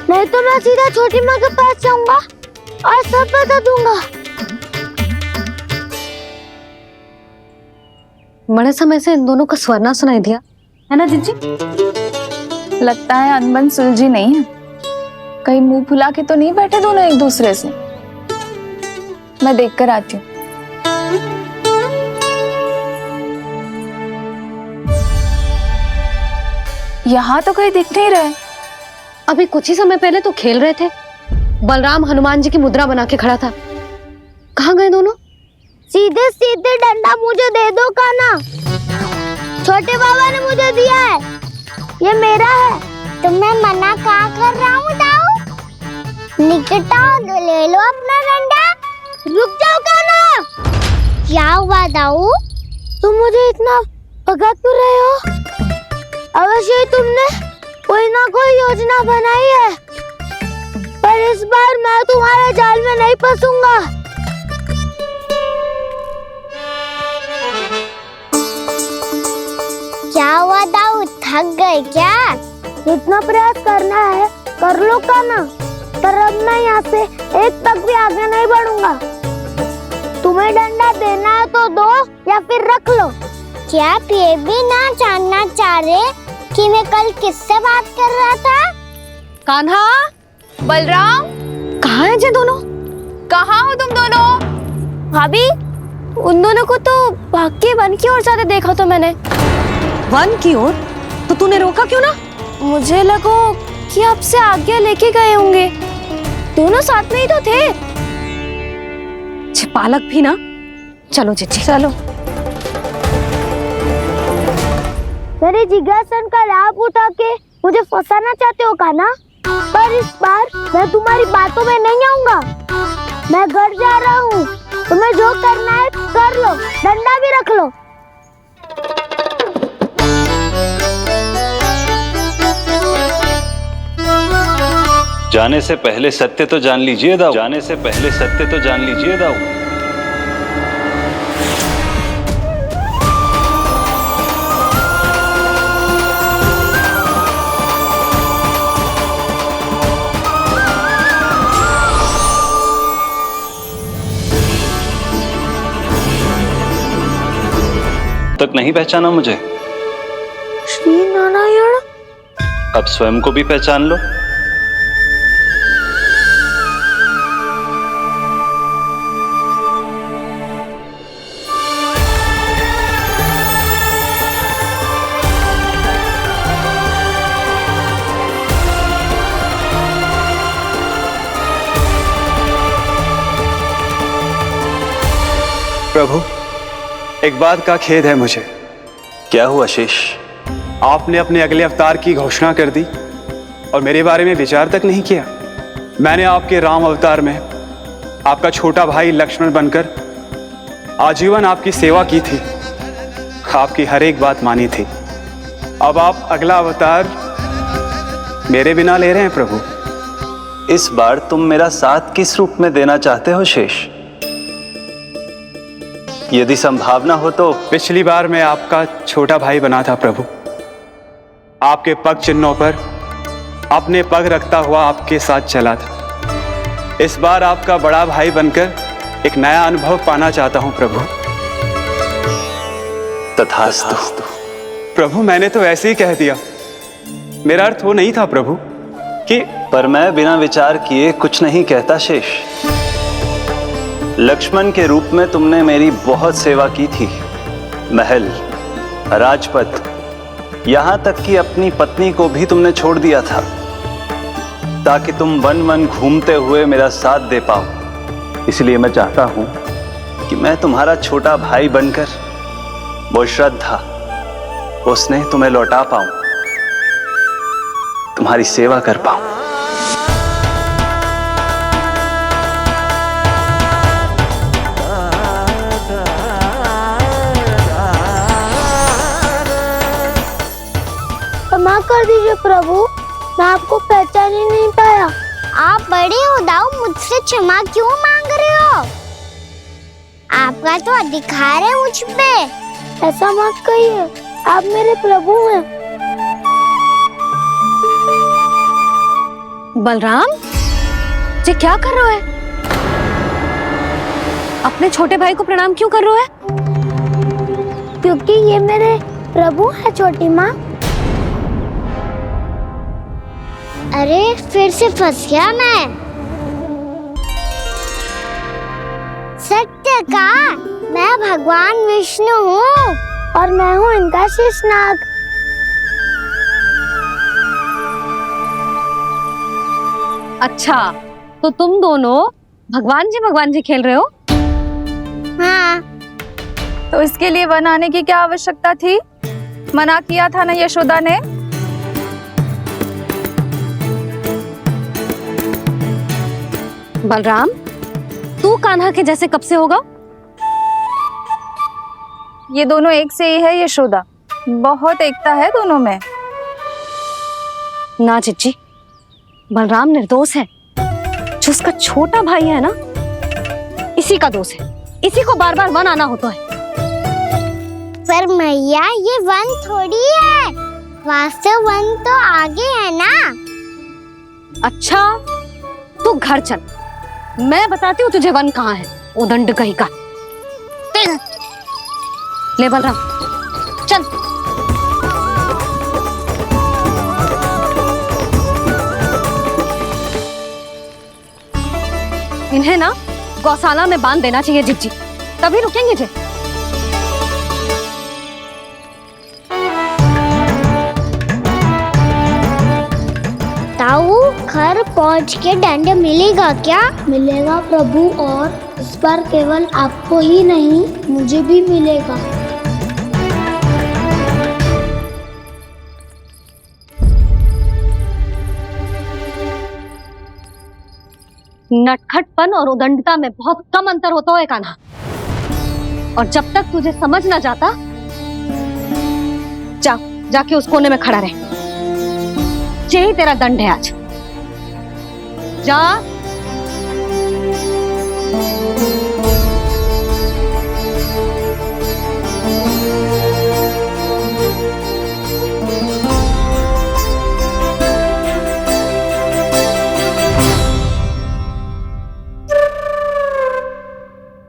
नहीं तो मैं सीधा छोटी माँ के पास जाऊंगा और सब बता दूंगा। बड़े समय से इन दोनों का स्वर ना सुनाई दिया, है ना जीजी? लगता है अनबन सुलझी नहीं है। कहीं मुंह फुला के तो नहीं बैठे दोनों एक दूसरे से। मैं देख कर आती हूँ। यहाँ तो कहीं दिख नहीं रहे। अभी कुछ ही समय पहले तो खेल रहे थे। बलराम हनुमान जी की मुद्रा बना के खड़ा था, कहाँ गए दोनों? सीधे सीधे डंडा मुझे दे दो कान्हा। छोटे बाबा ने मुझे दिया है, ये मेरा है। तो मैं मना कहाँ कर रहा हूँ दाऊ? निकट आओ, ले लो अपना डंडा। रुक जाओ कान्हा। क्या हुआ दाऊ? तुम मुझे इतना भगा क्यों रहे हो? अवश्य ही तुमने कोई ना कोई योजना बनाई है, पर इस बार मैं तुम्हारे जाल में नहीं फंसूंगा। क्या हुआ दाऊ, थक गए क्या? जितना प्रयास करना है कर लो कान्हा, पर अब मैं यहाँ से एक तक भी आगे नहीं बढ़ूंगा। तुम्हें डंडा देना है तो दो या फिर रख लो। क्या आप ये भी ना जानना चाह रहे कि मैं कल किससे बात कर रहा था? कान्हा, बलराम, कहाँ हैं ये दोनों? कहाँ हो तुम दोनों? भाभी, उन दोनों को तो भाग के वन की ओर जाते देखा तो मैंने। वन की ओर? तो तूने रोका क्यों ना? मुझे लगो कि आपसे आज्ञा लेके गए होंगे। दोनों साथ में ही तो थे। पालक भी ना। चलो जीजी, चलो। मेरे जिज्ञासन का लाभ उठा के मुझे फंसाना चाहते हो कान्हा? पर इस बार मैं तुम्हारी बातों में नहीं आऊंगा। मैं घर जा रहा हूँ, तुम्हें जो करना है कर लो, डंडा भी रख लो। जाने से पहले सत्य तो जान लीजिए दाऊ। जाने से पहले सत्य तो जान लीजिए दाऊ। तक नहीं पहचाना मुझे? श्री नारायण। अब स्वयं को भी पहचान लो। प्रभु, एक बात का खेद है मुझे। क्या हुआ शेष? आपने अपने अगले अवतार की घोषणा कर दी और मेरे बारे में विचार तक नहीं किया। मैंने आपके राम अवतार में आपका छोटा भाई लक्ष्मण बनकर आजीवन आपकी सेवा की थी, आपकी हर एक बात मानी थी। अब आप अगला अवतार मेरे बिना ले रहे हैं प्रभु। इस बार तुम मेरा साथ किस रूप में देना चाहते हो शेष? यदि संभावना हो तो। पिछली बार मैं आपका छोटा भाई बना था प्रभु, आपके पग चिन्हों पर अपने पग रखता हुआ आपके साथ चला था। इस बार आपका बड़ा भाई बनकर एक नया अनुभव पाना चाहता हूं प्रभु। तथास्तु। प्रभु, मैंने तो ऐसे ही कह दिया, मेरा अर्थ वो नहीं था प्रभु कि। पर मैं बिना विचार किए कुछ नहीं कहता शेष। लक्ष्मण के रूप में तुमने मेरी बहुत सेवा की थी। महल, राजपथ, यहां तक कि अपनी पत्नी को भी तुमने छोड़ दिया था ताकि तुम वन वन घूमते हुए मेरा साथ दे पाओ। इसलिए मैं चाहता हूं कि मैं तुम्हारा छोटा भाई बनकर वो श्रद्धा, वो स्नेह तुम्हें लौटा पाऊं, तुम्हारी सेवा कर पाऊं। क्षमा कर दीजिए प्रभु, मैं आपको पहचान ही नहीं पाया। आप बड़े हो दाऊ, मुझसे क्षमा क्यों मांग रहे हो? आपका तो अधिकार है मुझ पे। ऐसा मत कहिए, आप मेरे प्रभु हैं। बलराम, ये क्या कर रहे हो? अपने छोटे भाई को प्रणाम क्यों कर रहे हो? क्योंकि ये मेरे प्रभु है छोटी माँ। अरे फिर से फंस गया मैं। सत्य का, मैं भगवान विष्णु हूँ और मैं हूँ इनका शेषनाग। अच्छा, तो तुम दोनों भगवान जी खेल रहे हो? हाँ। तो इसके लिए वन आने की क्या आवश्यकता थी? मना किया था ना यशोदा ने। बलराम, तू कान्हा के जैसे कब से होगा? ये दोनों एक से ही है यशोदा, बहुत एकता है दोनों में। ना चिच्ची, बलराम निर्दोष है। जो उसका छोटा भाई है ना, इसी का दोष है। इसी को बार बार वन आना होता है। पर मैया, ये वन थोड़ी है, वास्तव वन तो आगे है ना। अच्छा, तू घर चल, मैं बताती हूँ तुझे वन कहाँ है। उदंड कहीं का। ले बलराम, चल। इन्हें ना गौशाला में बांध देना चाहिए जिज्जी, तभी रुकेंगे जे। ताऊ, घर पहुंच के दंड मिलेगा क्या? मिलेगा प्रभु, और इस बार केवल आपको ही नहीं, मुझे भी मिलेगा। नटखटपन और उदंडता में बहुत कम अंतर होता है कान्हा, और जब तक तुझे समझ ना जाता, जाके उस कोने में खड़ा रहे। यही तेरा दंड है आज। जा।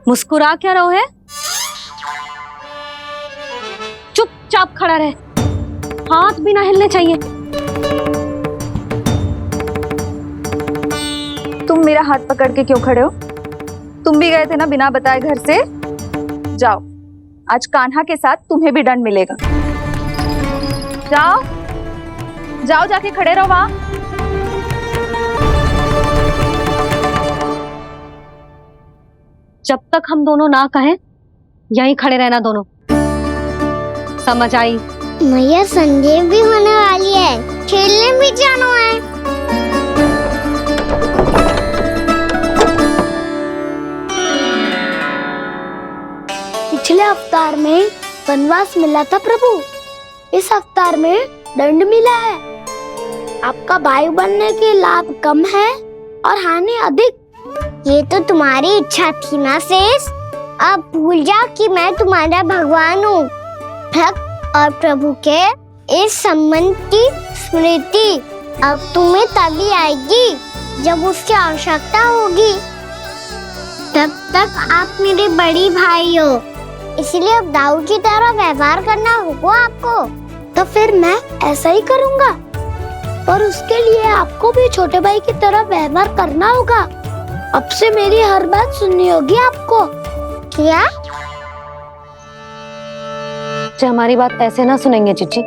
मुस्कुरा क्या रहो है? चुपचाप खड़ा रहे, हाथ भी ना हिलने चाहिए। तुम मेरा हाथ पकड़ के क्यों खड़े हो? तुम भी गए थे ना बिना बताए घर से। जाओ, आज कान्हा के साथ तुम्हें भी दंड मिलेगा। जाओ जाओ, जाके खड़े रहो वहां। जब तक हम दोनों ना कहें, यहीं खड़े रहना दोनों। समझ आई? मैया, संध्या भी होने वाली है, खेलने भी जाना है। पिछले अवतार में वनवास मिला था प्रभु, इस अवतार में दंड मिला है। आपका भाई बनने के लाभ कम है और हानि अधिक। ये तो तुम्हारी इच्छा थी ना शेष। अब भूल जा कि मैं तुम्हारा भगवान हूँ। भक्त और प्रभु के इस संबंध की स्मृति अब तुम्हें तभी आएगी जब उसकी आवश्यकता होगी। तब तक आप मेरे बड़ी भाई हो, इसलिए अब दाऊ की तरह व्यवहार करना होगा आपको। तो फिर मैं ऐसा ही करूँगा, पर उसके लिए आपको भी छोटे भाई की तरह व्यवहार करना होगा। अब से मेरी हर बात सुननी होगी आपको। क्या? जो हमारी बात ऐसे ना सुनेंगे चिच्ची,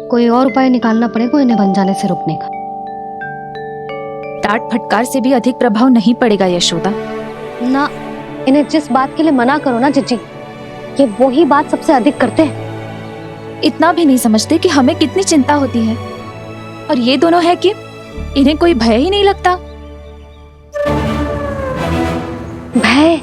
कोई और उपाय निकालना पड़ेगा इन्हें बन जाने से रुकने का। डांट फटकार से भी अधिक प्रभाव नहीं पड़ेगा यशोदा। ना, इन्हें जिस बात के लिए मना करो ना चिच्ची, ये वही बात सबसे अधिक करते हैं। इतना भी नहीं समझते कि हमें कितनी चिंता होती है, और ये दोनों है कि इन्हें कोई भय ही नहीं लगता। भय?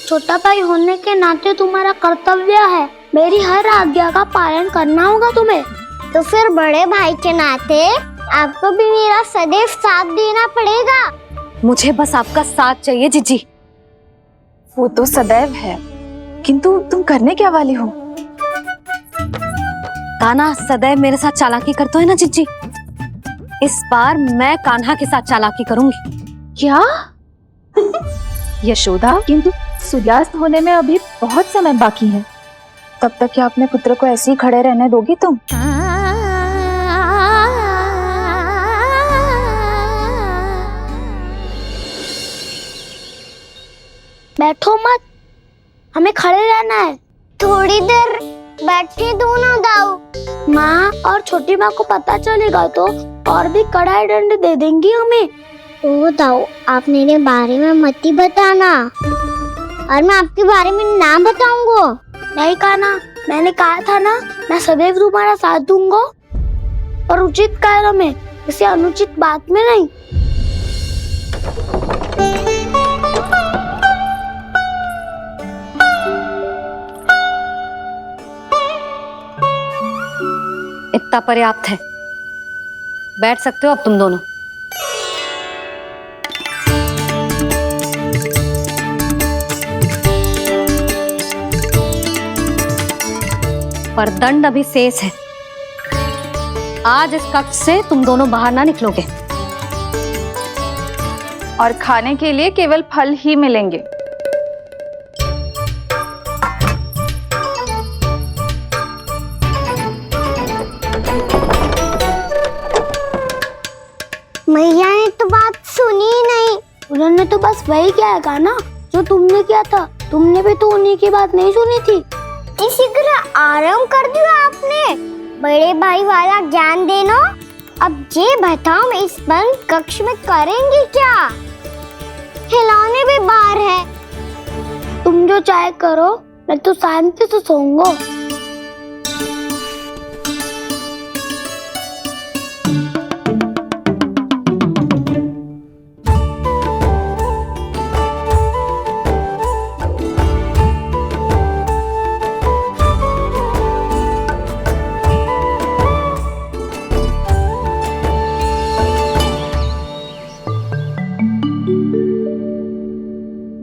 छोटा भाई होने के नाते तुम्हारा कर्तव्य है, मेरी हर आज्ञा का पालन करना होगा तुम्हें। तो फिर बड़े भाई के नाते आपको भी मेरा सदैव साथ देना पड़ेगा। मुझे बस आपका साथ चाहिए जिज्जी। वो तो सदैव है, किंतु तुम करने क्या वाली हो? कान्हा सदैव मेरे साथ चालाकी करते है ना जिज्जी। इस बार मैं कान्हा के साथ चालाकी करूंगी। क्या? यशोदा, किंतु सूर्यास्त होने में अभी बहुत समय बाकी है। तब तक क्या अपने पुत्र को ऐसे ही खड़े रहने दोगी तुम? बैठो मत, हमें खड़े रहना है। थोड़ी देर बैठे दो ना दाऊ। माँ और छोटी माँ को पता चलेगा तो और भी कड़ाई दंड दे देंगी हमें। ओ दाऊ, आप मेरे बारे में मत ही बताना और मैं आपके बारे में ना बताऊंगा। नहीं कान्हा, मैंने कहा था ना, मैं सदैव तुम्हारा साथ दूंगा और उचित कार्य में, किसी अनुचित बात में नहीं। इतना पर्याप्त है, बैठ सकते हो अब तुम दोनों। पर दंड अभी शेष है। आज इस कक्ष से तुम दोनों बाहर ना निकलोगे और खाने के लिए केवल फल ही मिलेंगे। मैया ने तो बात सुनी ही नहीं। उन्होंने तो बस वही किया ना जो तुमने किया था। तुमने भी तो उन्हीं की बात नहीं सुनी थी। इसी तरह आराम कर दिया आपने। बड़े भाई वाला ज्ञान देना। अब ये बताओ, इस बंद कक्ष में करेंगे क्या? खिलौने भी बाहर है। तुम जो चाहे करो, मैं तो शांति से सोऊंगा।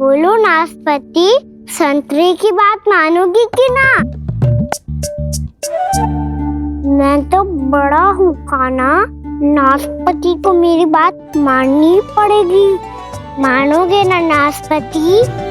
बोलो नाशपाती, संतरे की बात मानोगी कि ना? मैं तो बड़ा हूँ कान्हा, नाशपाती को मेरी बात माननी पड़ेगी। मानोगे ना नाशपाती?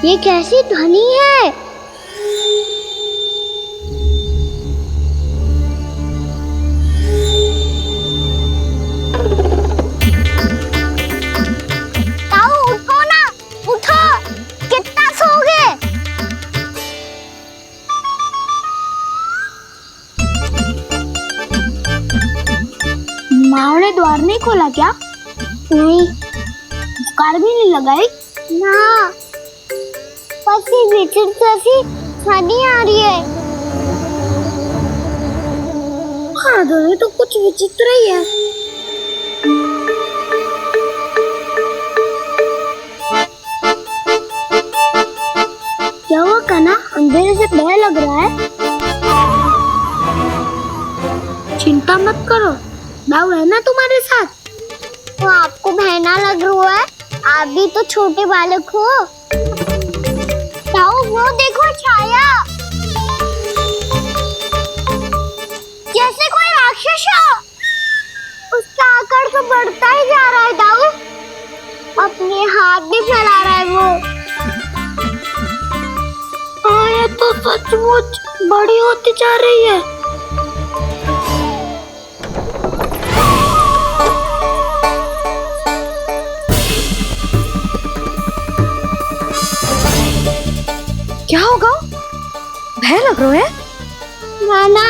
ये कैसी ध्वनि है? ताऊ उठो ना, उठो। कितना सोओगे? माँ ने द्वार नहीं खोला क्या? नहीं। कार भी नहीं लगाई? ना। पसी विचित्र सी ध्वनि आ रही है। हाँ, ध्वनि तो कुछ विचित्र ही है। क्या हुआ कान्हा? अंधेरे से भय लग रहा है। चिंता मत करो, दाऊ है ना तुम्हारे साथ। तो आपको भय ना लग रहा है? आप भी तो छोटे बालक हो। ताऊ, वो देखो छाया, जैसे कोई राक्षस हो। उसका आकार तो बढ़ता ही जा रहा है दाऊ। अपने हाथ भी फैला रहा है वो। हाँ, ये तो सचमुच बड़ी होती जा रही है। क्या होगा? भय लग रहा है? नाना,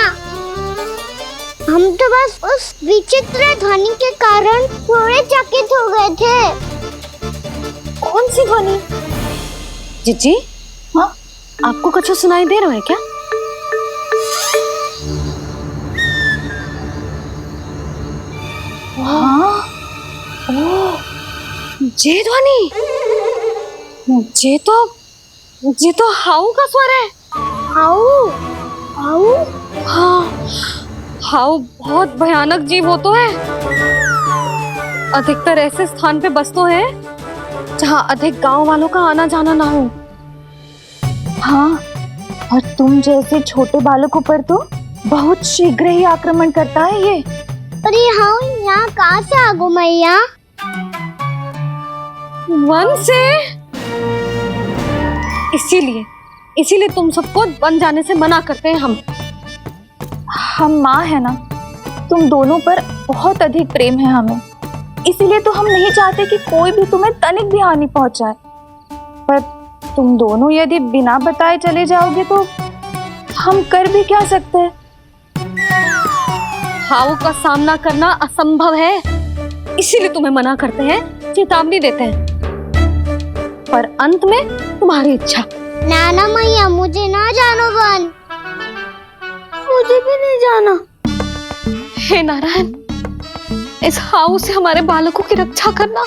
हम तो बस उस विचित्र ध्वनि के कारण थोड़े चकित हो गए थे। कौन सी ध्वनि? जीजी, हाँ, आपको कुछ सुनाई दे रहा है क्या? हाँ, ओह, ये ध्वनि, ये तो हाउ का स्वर है। हाउ? हाउ? हाँ, हाउ बहुत भयानक जीव हो तो है। अधिकतर ऐसे स्थान पे बसते हैं जहाँ अधिक गांव वालों का आना जाना ना हो। हाँ, और तुम जैसे छोटे बालकों पर तो बहुत शीघ्र ही आक्रमण करता है ये। पर ये हाउ यहाँ कहाँ से आ गो मैया? वन से? इसीलिए तुम सबको वन जाने से मना करते हैं हम माँ है ना, तुम दोनों पर बहुत अधिक प्रेम है हमें, इसीलिए तो हम नहीं चाहते कि कोई भी तुम्हें तनिक भी हानि पहुंचाए। पर तुम दोनों यदि बिना बताए चले जाओगे तो हम कर भी क्या सकते हैं? हाउ का सामना करना असंभव है, इसीलिए तुम्हें मना करते हैं, चेतावनी देते हैं। पर अंत में तुम्हारी इच्छा। नाना मैया मुझे ना जानो वन, मुझे भी नहीं जाना। हे नारायण, इस हाउ से हमारे बालकों की रक्षा करना।